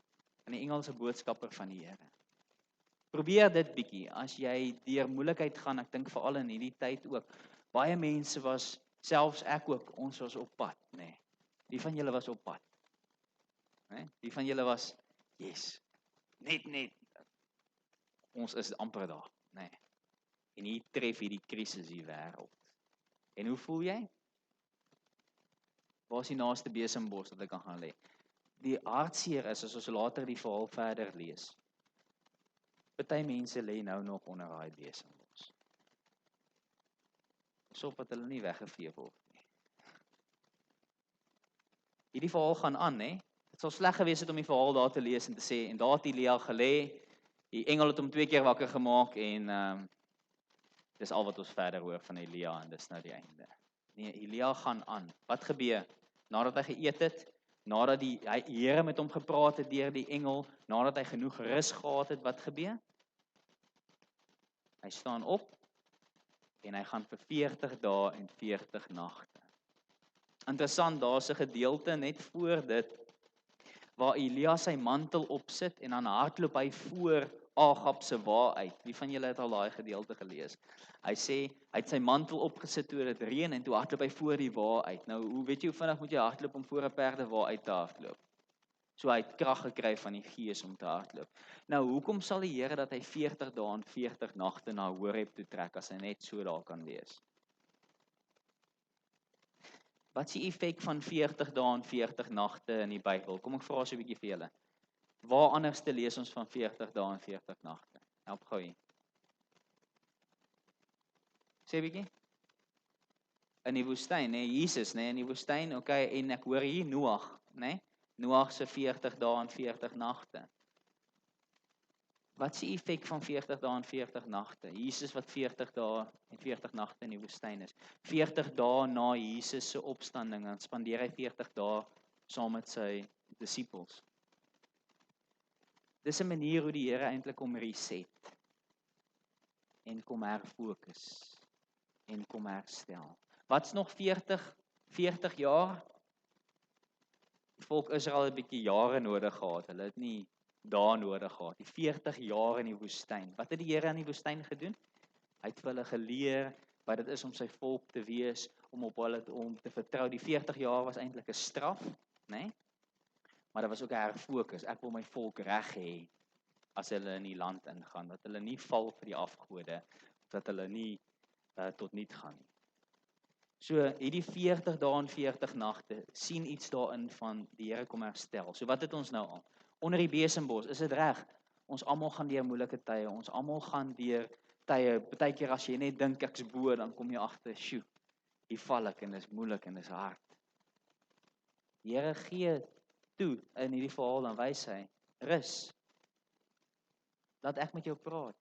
En die engel is 'n boodskapper van die Here. Probeer dit bietjie as jy deur moeilikheid gaan, ek dink veral in hierdie tyd ook. Baie mense was, selfs ek ook, ons was op pad, né? Wie van julle was op pad? Né? Wie van julle was, yes, net ons is amper daar, né? En hier tref hierdie krisis die wêreld. En hoe voel jy? Waar is die naaste besembos wat ek kan gaan lê? Die hartseer is, as ons later die verhaal verder lees, party mense lê nou nog onder daai besembos. Sop dat hulle nie weggevee word nie. Hierdie verhaal gaan aan, né? Dit sal sleg gewees het om die verhaal daar te lees en te sê, en daar het Elia gelê, die engel het hom 2 keer wakker gemaak, en dis al wat ons verder hoor van Elia, en dis nou die einde. Nee, Elia gaan aan. Wat gebeur? Nadat hy geëet het, nadat die Here met hom gepraat het deur die engel, nadat hy genoeg rus gehad het, wat gebeur? Hy staan op en hy gaan vir 40 dae en 40 nagte. Interessant, daar's 'n gedeelte net voor dit waar Elia sy mantel opsit en dan hardloop hy voor Agab se wa uit. Wie van julle het al daai gedeelte gelees? Hy sê hy het sy mantel opgesit toe dit reën en toe hardloop hy voor die wa uit. Nou, hoe weet jy hoe vinnig moet jy hardloop om voor 'n perdewa uit te hardloop? So hy het krag gekry van die Gees om te hardloop. Nou, hoekom sal die Here dat hy 40 dae en 40 nagte na Horeb toe trek as hy net so daar kan wees? Wat is die effek van 40 dae en 40 nagte in die Bybel? Kom ek vra so 'n bietjie vir julle. Waar anders te lees ons van 40 dae en 40 nagte? Help gou hier. Sê 'n bietjie. In die woestyn, né? Jesus, né? In die woestyn, okay, en ek hoor hier Noag, né? Noag se 40 dae en 40 nagte. Wat is die effek van 40 dae en 40 nagte? Jesus wat 40 dae en 40 nagte in die woestyn is. 40 dae na Jesus se opstanding, dan spandeer hy 40 dae saam met sy disippels. Dis 'n manier hoe die Here eintlik kom reset en kom herfokus en kom herstel. Wat's nog 40 jaar? Die volk Israel het 'n bietjie jare nodig gehad. Hulle het nie dae nodig gehad. Die 40 jaar in die woestyn. Wat het die Here in die woestyn gedoen? Hy het vir hulle geleer wat dit is om sy volk te wees, om op hulle om te vertrou. Die 40 jaar was eintlik 'n straf, né? Maar dit was ook 'n herfokus. Ek wil my volk reg hê as hulle in die land ingaan, dat hulle nie val vir die afgode, dat hulle nie tot niet gaan nie. So hierdie 40 dae en 40 nagte sien iets daarin van die Here kom herstel. So wat het ons nou al? Onder die besembos, is dit reg? Ons almal gaan deur moeilike tye. Ons almal gaan deur tye. Partykeer as jy net dink ek's bo, dan kom jy agter, sjoe, hier val ek en dis moeilik en dis hard. Die Here gee toe in hierdie verhaal, dan wys hy, rus. Laat ek met jou praat.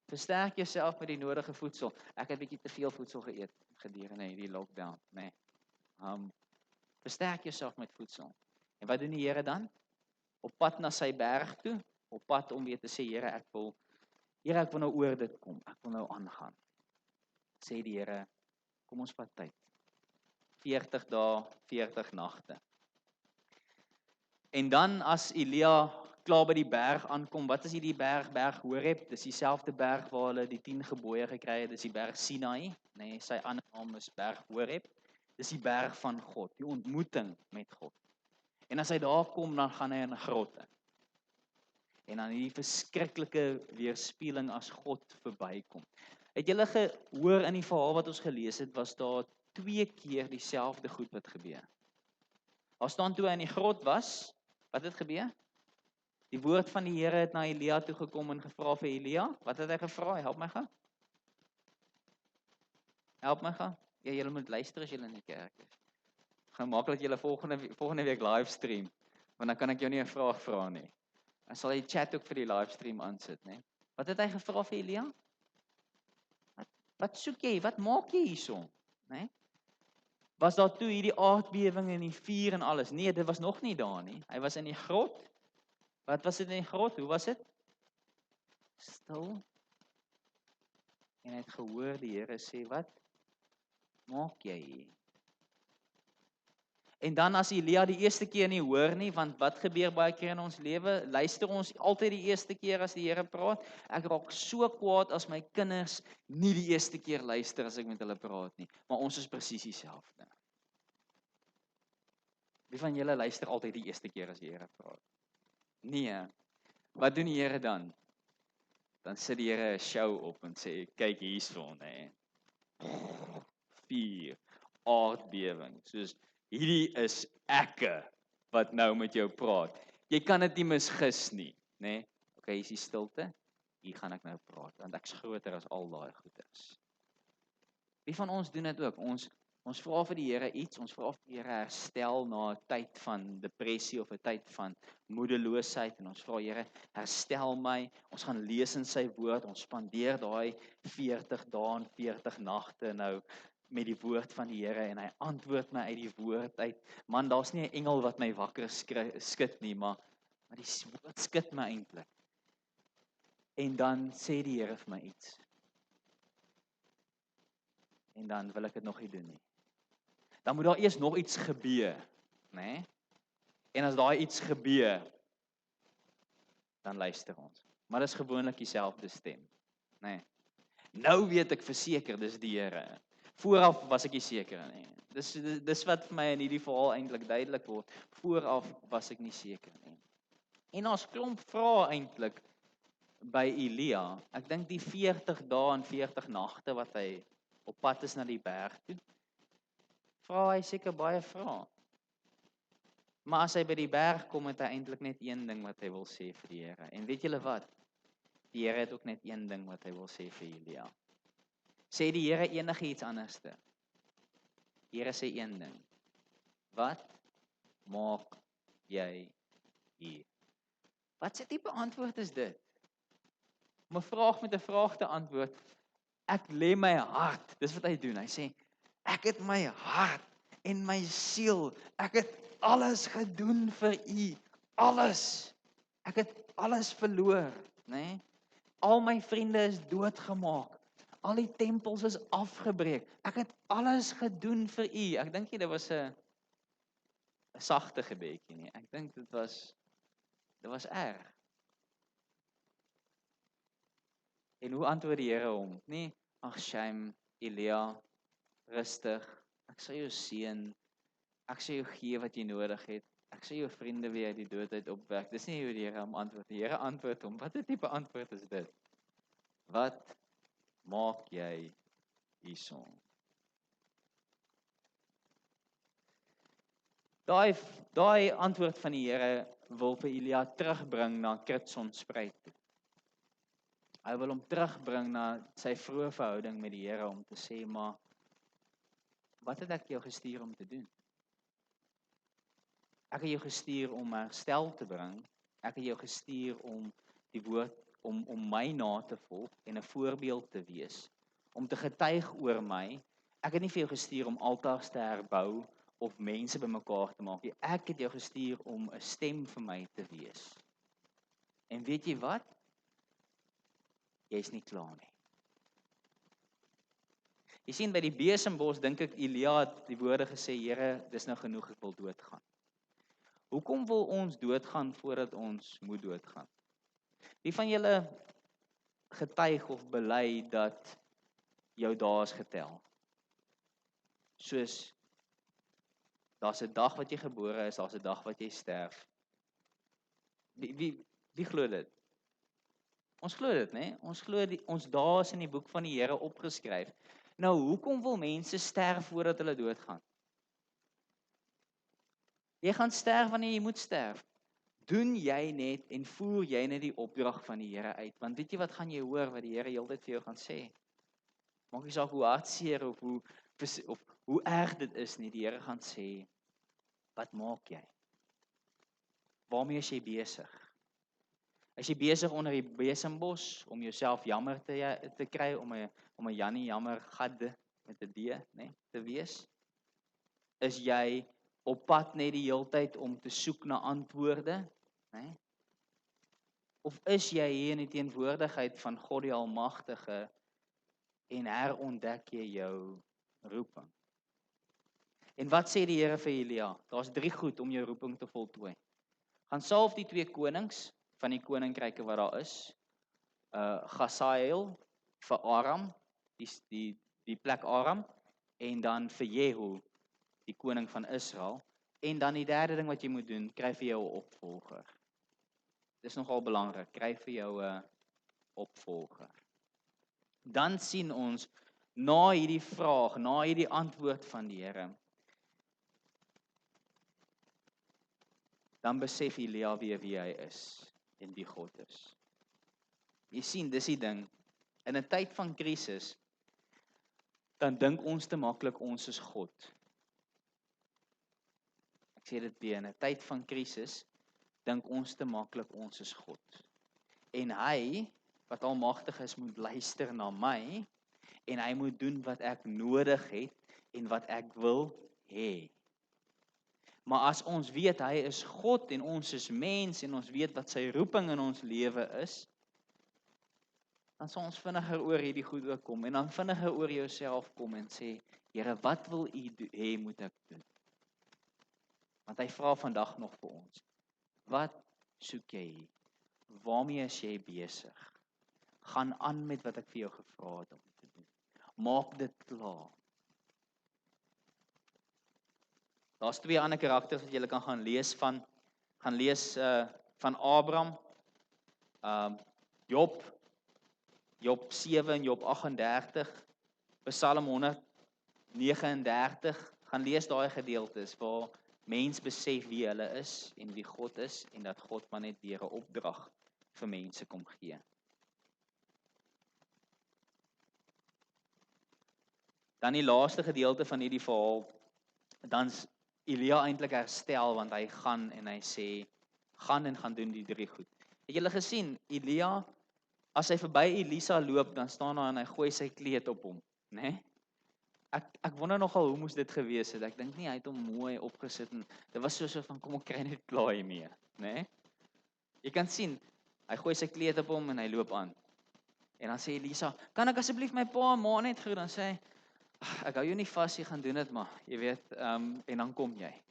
Versterk jouself met die nodige voedsel. Ek het 'n bietjie te veel voedsel geëet gedurende hierdie lockdown, né? Versterk jouself met voedsel. En wat doen die Here dan? Op pad na sy berg toe, op pad om weer te sê, Here, ek wil nou oor dit kom. Ek wil nou aangaan. Sê die Here, kom ons vat tyd. 40 dae, 40 nagte. En dan as Elia klaar by die berg aankom, wat is hierdie berg? Berg Horeb, dis dieselfde berg waar hulle die 10 gebooie gekry het, dis die berg Sinai, nee, sy ander naam is berg Horeb, dis die berg van God, die ontmoeting met God. En as hy daar kom, dan gaan hy in 'n grot in. En dan hierdie verskriklike weerspieëling as God verbykom. Het julle gehoor in die verhaal wat ons gelees het, was daar 2 keer dieselfde goed wat gebeur. Daar staan toe hy in die grot was, wat het gebeur? Die woord van die Here het na Elia toe gekom en gevra vir Elia, wat het hy gevra? Help my gou. Help my gou. Ja, julle moet luister as julle in die kerk is. Gaan maak dat julle volgende week livestream, want dan kan ek jou nie 'n vraag vra nie. Dan sal jy chat ook vir die livestream aansit, né? Wat het hy gevra vir Elia? Wat soek jy? Wat maak jy hierson, né? Was daar toe hierdie aardbewing en die vuur en alles? Nee, dit was nog nie daar nie. Hy was in die grot. Wat was dit in die grot? Hoe was dit? Stil. En hy het gehoor die Here sê, wat maak jy hier? En dan as Elia die eerste keer nie hoor nie, want wat gebeur baie keer in ons lewe? Luister ons altyd die eerste keer as die Here praat? Ek raak so kwaad as my kinders nie die eerste keer luister as ek met hulle praat nie. Maar ons is presies dieselfde. Wie van julle luister altyd die eerste keer as die Here praat? Nee. Wat doen die Here dan? Dan sit die Here 'n show op en sê, kyk hierson, hè. Vuur, aardbewing, soos hierdie is ekke wat nou met jou praat. Jy kan dit nie misgis nie, né? Okay, is die stilte. Hier gaan ek nou praat, want ek's groter as al daai goeders. Wie van ons doen dit ook? Ons vra vir die Here iets, ons vra vir die Here herstel na 'n tyd van depressie of 'n tyd van moedeloosheid en ons vra Here, herstel my. Ons gaan lees in sy woord, ons spandeer daai 40 dae en 40 nagte nou met die woord van die Here en hy antwoord my uit die woord uit. Man, daar's nie 'n engel wat my wakker skud nie, maar die woord skud my eintlik. En dan sê die Here vir my iets. En dan wil ek dit nog nie doen nie. Dan moet daar eers nog iets gebeur, né? En as daai iets gebeur, dan luister ons. Maar dis gewoonlik dieselfde stem, né? Nou weet ek verseker dis die Here. Vooraf was ek nie seker nie. Dis wat vir my in hierdie verhaal eintlik duidelik word. Vooraf was ek nie seker nie. En ons klomp vra eintlik by Elia. Ek dink die 40 dae en 40 nagte wat hy op pad is na die berg toe, vra hy seker baie vrae. Maar as hy by die berg kom, het hy eintlik net een ding wat hy wil sê vir die Here. En weet julle wat? Die Here het ook net een ding wat hy wil sê vir Elia. Sê die Here enigiets anderste? Die Here sê een ding. Wat maak jy hier? Wat se tipe antwoord is dit? Om 'n vraag met 'n vraag te antwoord. Ek lê my hart. Dis wat hy doen. Hy sê, ek het my hart en my siel. Ek het alles gedoen vir u. Alles. Ek het alles verloor, né? Al my vriende is doodgemaak. Al die tempels is afgebreek. Ek het alles gedoen vir u. Ek dink nie dit was 'n sagte gebedjie nie. Ek dink dit was erg. En hoe antwoord die Here hom? Nee, ag shame, Elia, rustig. Ek sal jou seën. Ek sal jou gee wat jy nodig het. Ek sal jou vriende weer uit die dood uit opwek. Dis nie hoe die Here hom antwoord. Die Here antwoord hom. Wat 'n tipe antwoord is dit? Wat maak jy hierson? Daai antwoord van die Here wil vir Elia terugbring na Kritson-spruit toe. Hy wil hom terugbring na sy vroeë verhouding met die Here om te sê, maar wat het ek jou gestuur om te doen? Ek het jou gestuur om herstel te bring. Ek het jou gestuur om die woord om my na te volg en 'n voorbeeld te wees, om te getuig oor my. Ek het nie vir jou gestuur om altars te herbou of mense bymekaar te maak nie. Ek het jou gestuur om 'n stem vir my te wees. En weet jy wat? Jy's nie klaar nie. Jy sien, by die besembos dink ek Elia het die woorde gesê, Here, dis nou genoeg, ek wil doodgaan. Hoekom wil ons doodgaan voordat ons moet doodgaan? Wie van julle getuig of bely dat jou dae is getel? Soos, daar's 'n dag wat jy gebore is, daar's 'n dag wat jy sterf. Wie glo dit? Ons glo dit, né? Ons glo ons dae is in die boek van die Here opgeskryf. Nou, hoekom wil mense sterf voordat hulle doodgaan? Jy gaan sterf wanneer jy moet sterf. Doen jy net en voer jy net die opdrag van die Here uit? Want weet jy wat gaan jy hoor wat die Here heeltyd vir jou gaan sê? Maak nie saak hoe hartseer of hoe erg dit is nie, die Here gaan sê, wat maak jy? Waarmee is jy besig? Is jy besig onder die besembos om jouself jammer te kry om 'n Jannie jammer gadde met 'n D, né, te wees? Is jy op pad net die heeltyd om te soek na antwoorde, né? Of is jy hier in die teenwoordigheid van God die Almagtige en herontdek jy jou roeping? En wat sê die Here vir Elia? Daar's 3 goed om jou roeping te voltooi. Gaan salf die 2 konings van die koninkryke wat daar is. Hazael vir Aram, die plek Aram, en dan vir Jehu, die koning van Israel. En dan die derde ding wat jy moet doen, kry vir jou 'n opvolger. Dis nogal belangrik, kry vir jou 'n opvolger. Dan sien ons na hierdie vraag, na hierdie antwoord van die Here, dan besef Elia wie hy is en wie God is. Jy sien, dis die ding. In 'n tyd van krisis, dan dink ons te maklik ons is God. Ek sê dit weer, in 'n tyd van krisis, dink ons te maklik ons is God. En hy, wat almagtig is, moet luister na my, en hy moet doen wat ek nodig het, en wat ek wil hê. Maar as ons weet hy is God en ons is mens en ons weet wat sy roeping in ons lewe is, dan sal ons vinniger oor hierdie goed ook kom en dan vinniger oor jouself kom en sê, Here, wat wil U hê moet ek doen? Want hy vra vandag nog vir ons, wat soek jy? Waarmee is jy besig? Gaan aan met wat ek vir jou gevra het om te doen. Maak dit klaar. Daar's 2 ander karakters wat jy kan gaan lees van Abraham, Job 7 en Job 38, Psalm 139, gaan lees daai gedeeltes waar mens besef wie hulle is en wie God is en dat God maar net deur 'n opdrag vir mense kom gee. Dan die laaste gedeelte van hierdie verhaal, dan's Elia eintlik herstel want hy gaan en hy sê, gaan en gaan doen die 3 goed. Het julle gesien, Elia, as hy verby Elisa loop, dan staan daar en hy gooi sy kleed op hom, né? Ek wonder nogal hoe moes dit gewees het. Ek dink nie hy het hom mooi opgesit en dit was so van kom ek kry net klaar hiermee, né? Jy kan sien, hy gooi sy kleed op hom en hy loop aan. En dan sê Elisa, kan ek asseblief my pa en ma net groet? Dan sê hy, ek hou jou nie vas, jy gaan doen dit maar, jy weet, en dan kom jy.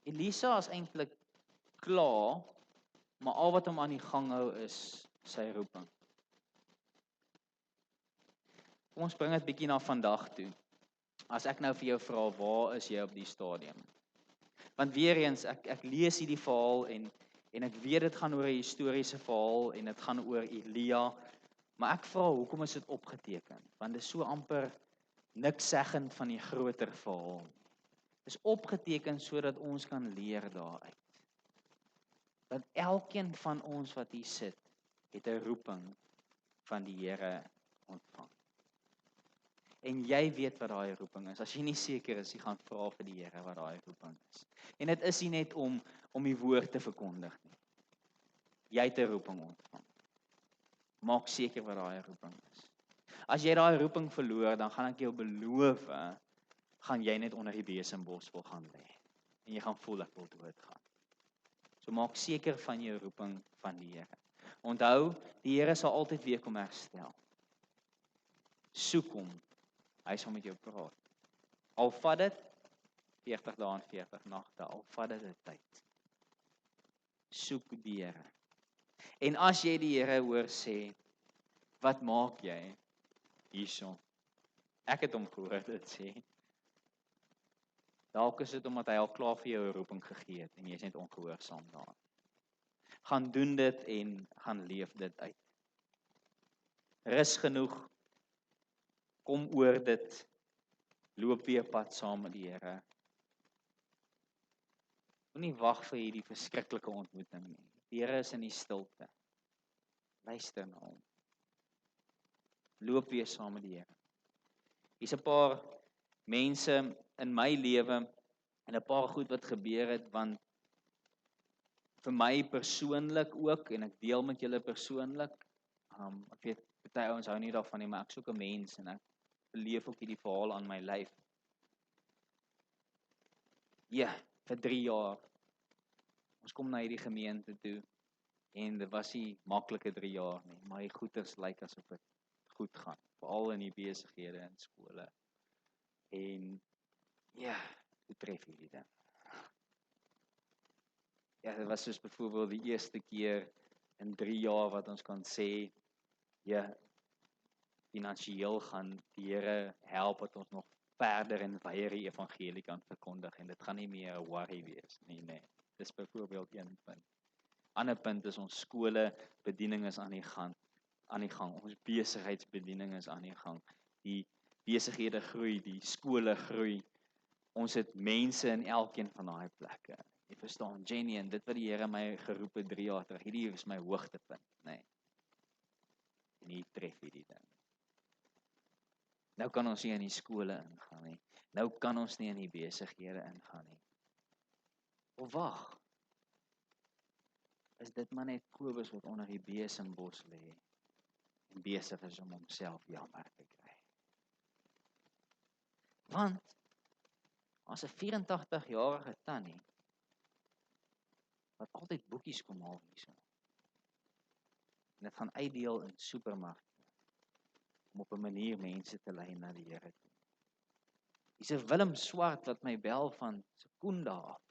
Elisa is eintlik klaar, maar al wat hom aan die gang hou is sy roeping. Kom ons bring dit bietjie na vandag toe. As ek nou vir jou vra, waar is jy op die stadium? Want weer eens, ek lees hierdie verhaal en ek weet dit gaan oor 'n historiese verhaal en dit gaan oor Elia, maar ek vra, hoekom is dit opgeteken? Want dit is so amper niks seggend van die groter verhaal. Dit is opgeteken sodat ons kan leer daaruit. Dat elkeen van ons wat hier sit, het 'n roeping van die Here ontvang. En jy weet wat daai roeping is. As jy nie seker is, jy gaan vra vir die Here wat daai roeping is. En dit is nie net om die woord te verkondig nie. Jy het 'n roeping ontvang. Maak seker wat daai roeping is. As jy daai roeping verloor, dan gaan ek jou beloof, gaan jy net onder die besembos wil gaan lê. En jy gaan voel ek wil doodgaan. So maak seker van jou roeping van die Here. Onthou, die Here sal altyd weer kom herstel. Soek hom. Hy sal met jou praat. Al vat dit 40 dae en 40 nagte, al vat dit tyd. Soek die Here. En as jy die Here hoor sê, wat maak jy hierso? Ek het hom gehoor dit sê. Dalk is dit omdat hy al klaar vir jou 'n roeping gegee het en jy is net ongehoorsaam daaraan. Gaan doen dit en gaan leef dit uit. Rus genoeg, kom oor dit, loop weer pad saam met die Here. Moenie wag vir hierdie verskriklike ontmoeting nie. Die Here is in die stilte. Luister na hom. Loop weer saam met die Here. Hier's 'n paar mense in my lewe en 'n paar goed wat gebeur het, want vir my persoonlik ook, en ek deel met julle persoonlik, ek weet, baie ouens hou nie daarvan nie, maar ek soek 'n mens en ek beleef ook hierdie verhaal aan my lyf. Ja, vir 3 jaar. Ons kom na hierdie gemeente toe en dit was nie maklike 3 jaar nie, maar die goeders lyk asof dit goed gaan, veral in die besighede en skole. En ja, hoe tref hierdie ding? Ja, dit was soos byvoorbeeld die eerste keer in 3 jaar wat ons kan sê, ja, finansiëel gaan die Here help dat ons nog verder en wyer die evangelie kan verkondig en dit gaan nie meer 'n worry wees nie, nee. Dis byvoorbeeld een punt. Ander punt is ons skole bediening is aan die gang. Ons besigheidsbediening is aan die gang. Die besighede groei, die skole groei. Ons het mense in elkeen van daai plekke. Jy verstaan, Jenny, en dit wat die Here my geroep het 3 jaar terug. Hierdie is my hoogtepunt, nee. En hier tref hierdie ding. Nou kan ons nie in die skole ingaan nie. Nou kan ons nie in die besighede ingaan nie. Of wag. Is dit maar net Kobus wat onder die besembos lê en besig is om homself jammer te kry? Want as 'n 84-jarige tannie wat altyd boekies kom haal hierso. En dit gaan uitdeel in supermarkte om op 'n manier mense te lei na die Here toe. Hier's 'n Willem Swart wat my bel van Sekunda af,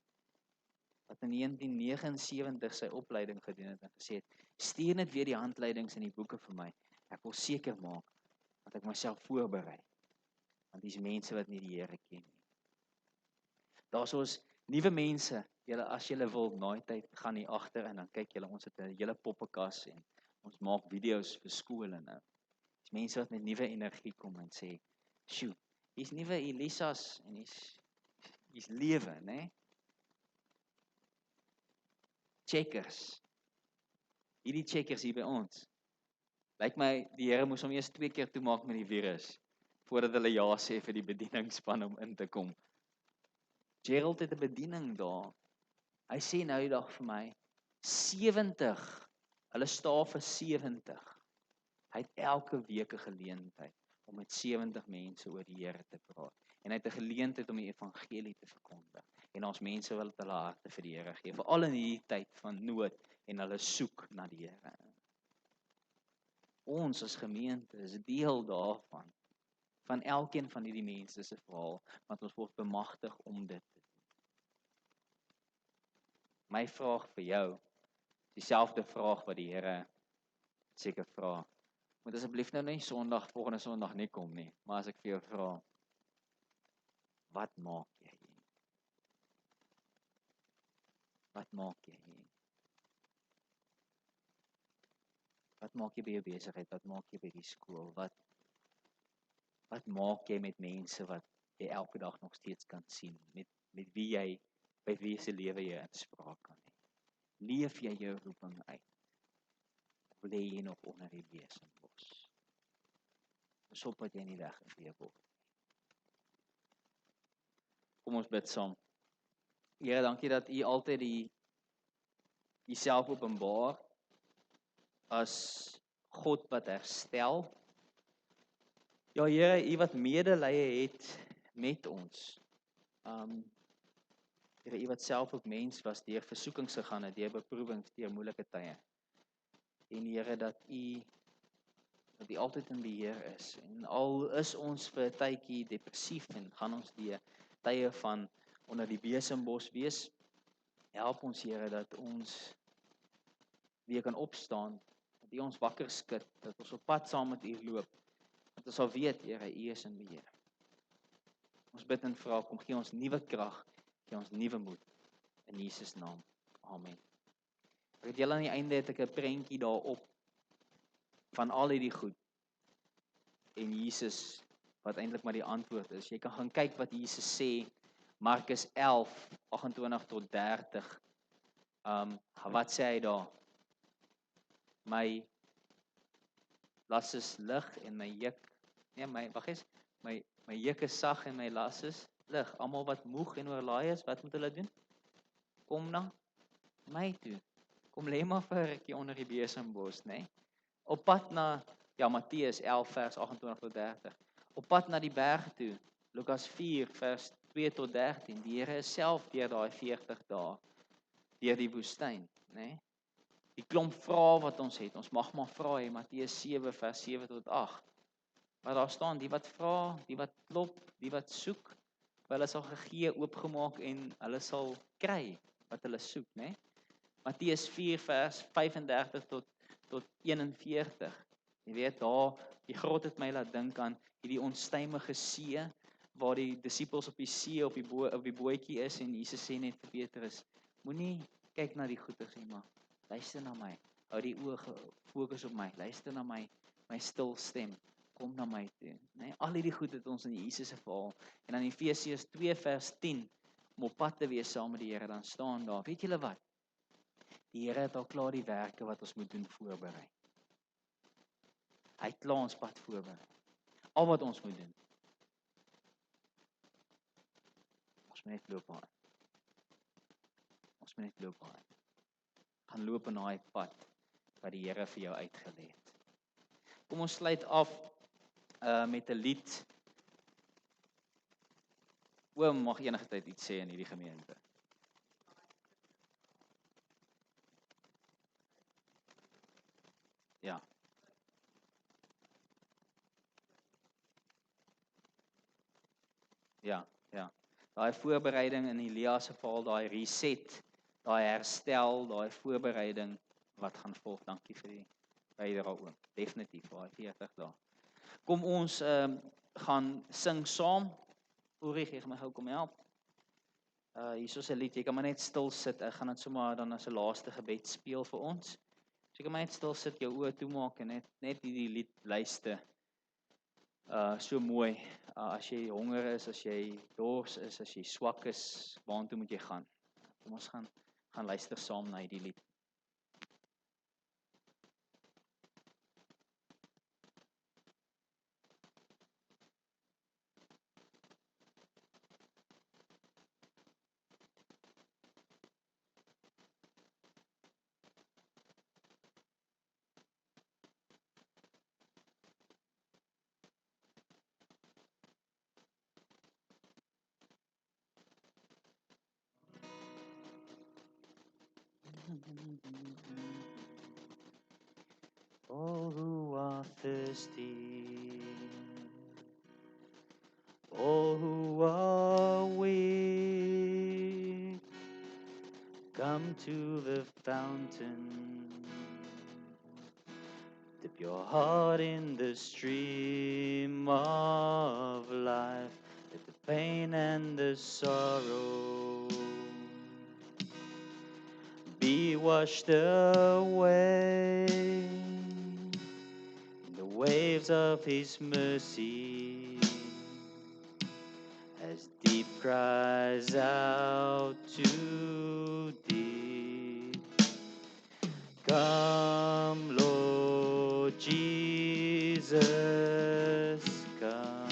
wat in 1979 sy opleiding gedoen het en gesê het, stuur net weer die handleidings en die boeke vir my. Ek wil seker maak dat ek myself voorberei. Want dis mense wat nie die Here ken nie. Daar's ons nuwe mense. Julle as julle wil naai tyd gaan hier agter en dan kyk julle, ons het 'n hele poppenkas en ons maak video's vir skole nou. Dis mense wat met nuwe energie kom en sê, "Sjoe, hier's nuwe Elisas en hier's lewe, né?" Checkers. Hierdie checkers hier by ons. Lyk my die Here moes hom eers 2 keer toemaak met die virus voordat hulle ja sê vir die bedieningsspan om in te kom. Gerald het 'n bediening daar. Hy sê nou die dag vir my 70. Hulle staf is 70. Hy het elke week 'n geleentheid om met 70 mense oor die Here te praat. En hy het 'n geleentheid om die evangelie te verkondig. En ons mense wil hulle harte vir die Here gee, veral in hierdie tyd van nood en hulle soek na die Here. Ons as gemeente is deel daarvan, van elkeen van hierdie mense se verhaal, want ons word bemagtig om dit te doen. My vraag vir jou, dieselfde vraag wat die Here seker vra. Moet asseblief nou nie volgende Sondag nie kom nie, maar as ek vir jou vra, wat maak jy hier? Wat maak jy hier? Wat maak jy by jou besigheid? Wat maak jy by die skool? Wat maak jy met mense wat jy elke dag nog steeds kan sien? Met wie jy, by wie se lewe jy inspraak kan hê? Leef jy jou roeping uit? Of lê jy nog onder die besembos? Pas op dat jy nie weggevee word. Kom ons bid saam. Here, dankie dat U altyd Uself openbaar as God wat herstel. Ja Here, U wat medelee het met ons. Here, U wat self ook mens was, deur versoekings gegaan het, deur beproewings, deur moeilike tye. En Here, dat U altyd in beheer is. En al is ons vir 'n tydjie depressief en gaan ons die tye van onder die besembos wees, help ons Here dat ons weer kan opstaan, dat U ons wakker skud, dat ons op pad saam met U loop, dat ons sal weet, Here, U is in beheer. Ons bid en vra, kom gee ons nuwe krag, gee ons nuwe moed, in Jesus naam, amen. Ek het julle aan die einde het ek 'n prentjie daarop van al hierdie goed en Jesus wat eintlik maar die antwoord is. Jy kan gaan kyk wat Jesus sê, Markus 11:28 tot 30. Wat sê hy daar? My las is lig en my juk. Nee, my juk is sag en my las is lig. Almal wat moeg en oorlaai is, wat moet hulle doen? Kom na my toe. Kom lê maar vir 'n rukkie onder die besembos, né? Op pad na Matteus 11 vers 28 tot 30. Op pad na die berg toe. Lukas 4 vers 2 tot 13. Die Here is self deur daai 40 dae deur die woestyn, né? Die klomp vrae wat ons het. Ons mag maar vra in Matteus 7 vers 7 tot 8. Maar daar staan die wat vra, die wat klop, die wat soek, hulle sal gegee oopgemaak en hulle sal kry wat hulle soek, né? Matteus 4 vers 35 tot 41. Jy weet daar, die grot het my laat dink aan hierdie onstuimige see waar die disippels op die see op die bootjie is en Jesus sê net vir Petrus, moenie kyk na die goeders nie, maar luister na my. Hou die oë fokus op my. Luister na my stil stem. Kom na my toe, né? Al hierdie goed het ons in Jesus se verhaal. En dan Efesiërs 2 vers 10 om op pad te wees saam met die Here, dan staan daar, weet julle wat? Die Here het al klaar die werke wat ons moet doen voorberei. Hy het klaar ons pad voorberei. Al wat ons moet doen. Ons moet net loop aan. Ons moet net loop aan. Gaan loop in daai pad wat die Here vir jou uitgelê het. Kom ons sluit af met 'n lied. Oom mag enige tyd iets sê in hierdie gemeente. Ja. Ja. Daai voorbereiding in Elia se verhaal, daai reset, daai herstel, daai voorbereiding wat gaan volg. Dankie vir die bydrae oom. Definitief daai 40 dae. Kom ons gaan sing saam. Uri, gee my gou kom help. Hierso 'n lied, jy kan maar net stil sit. Ek gaan dit sommer dan as 'n laaste gebed speel vir ons. So jy kan maar net stil sit, jou oë toemaak en net hierdie lied luister. So mooi. As jy honger is, as jy dors is, as jy swak is, waartoe moet jy gaan? Kom ons gaan luister saam na hierdie lied. All who are thirsty, all who are weak, come to the fountain. Dip your heart in the stream of life. Let the pain and the sorrow be washed away in the waves of His mercy, as deep cries out to deep. Come, Lord Jesus, come.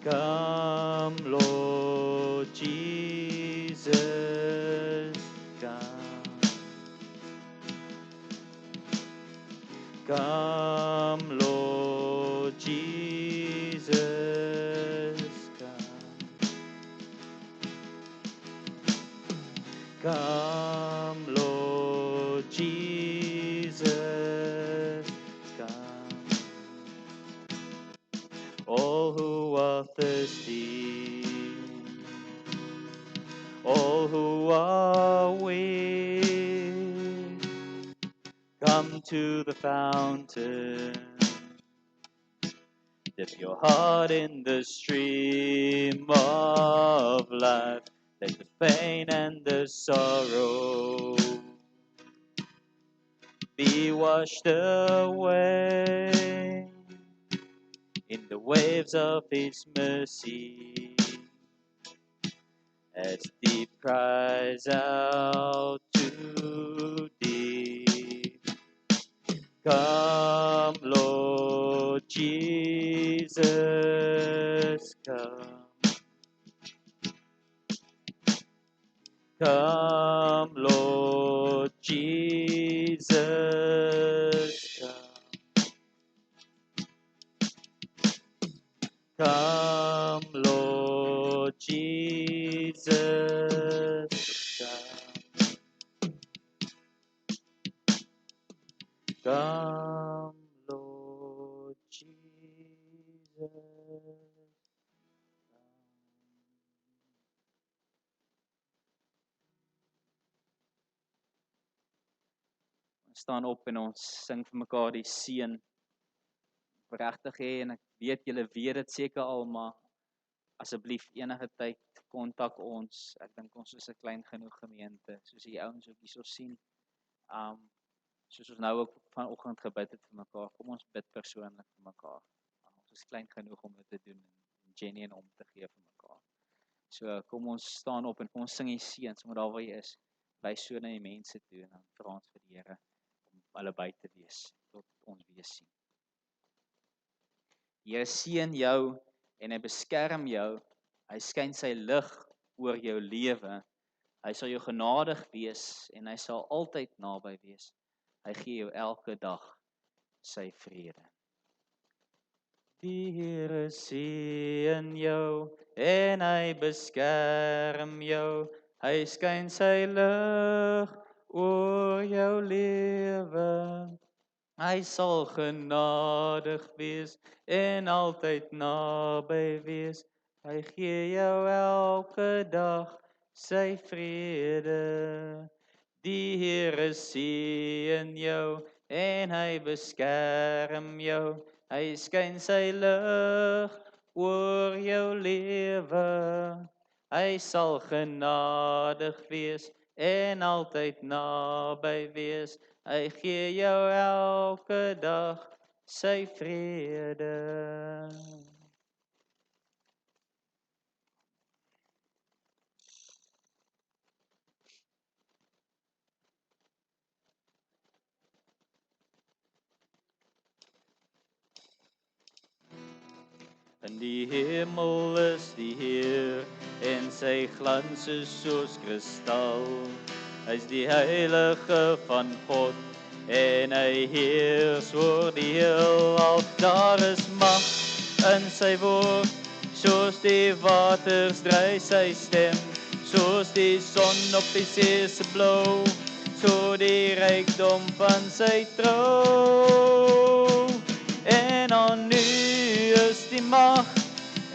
Come, Lord Jesus, come. Come, Lord Jesus, come. Come, Lord Jesus, come. All who are thirsty, all who are weak, come to the fountain. Dip your heart in the stream of life. Let the pain and the sorrow be washed away in the waves of His mercy. As deep cries out to deep, come, Lord Jesus, come. Come, Lord Jesus, come. Come, Lord Jesus, come. Come, Lord Jesus. Ons staan op en ons sing vir mekaar die seën. Regtig hê en ek weet julle weet dit seker al, maar asseblief enige tyd kontak ons. Ek dink ons is 'n klein genoeg gemeente, soos die ouens ook hierso sien. Soos ons nou ook vanoggend gebid het vir mekaar. Kom ons bid persoonlik vir mekaar. Ons is klein genoeg om dit te doen en genuine om te gee vir mekaar. So kom ons staan op en kom ons sing die seën, sommer daar waar jy is. Wys so na die mense toe en dan vra ons vir die Here om hulle by te wees tot ons weer sien. Die Here seën jou en hy beskerm jou. Hy skyn sy lig oor jou lewe. Hy sal jou genadig wees en hy sal altyd naby wees. Hy gee jou elke dag sy vrede. Die Here seën jou en hy beskerm jou. Hy skyn sy lig oor jou lewe. Hy sal genadig wees en altyd naby wees. Hy gee jou elke dag sy vrede. Die Here seën jou en hy beskerm jou. Hy skyn sy lig oor jou lewe. Hy sal genadig wees en altyd naby wees. Hy gee jou elke dag sy vrede. In die hemel is die Heer en sy glans is soos kristal. Hy's die heilige van God en hy heers oor die heelal. Daar is mag in sy woord, soos die waters dry sy stem, soos die son op die see se blou, so die rykdom van sy trou. En aan U is die mag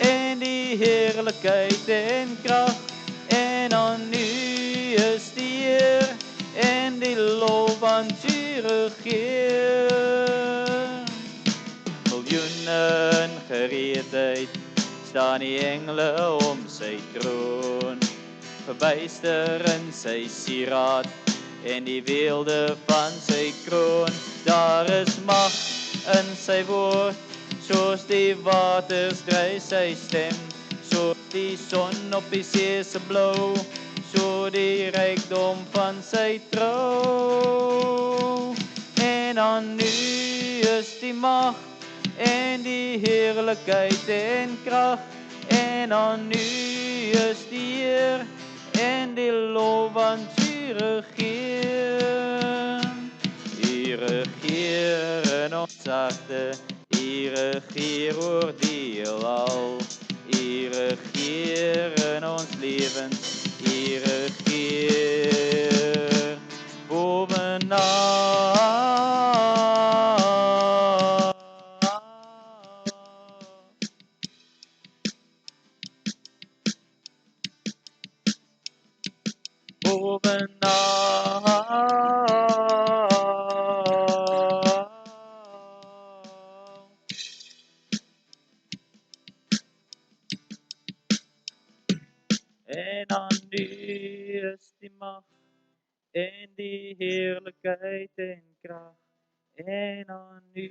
en die heerlikheid en krag, en aan U is die eer en die lof, want U regeer. Miljoene in gereedheid staan die engele om sy troon, verbuister in sy sieraad en die weelde van sy kroon. Daar is mag in sy woord, soos die waters dry sy stem, soos die son op die see se blou, so die rykdom van sy trou. En aan U is die mag en die heerlikheid en krag, en aan U is die eer en die lof, want U regeer. U regeer in ons harte, U regeer oor die heelal. U regeer in ons lewens, U regeer bovenal. En aan U is die mag en die heerlijkheid en kracht. En aan U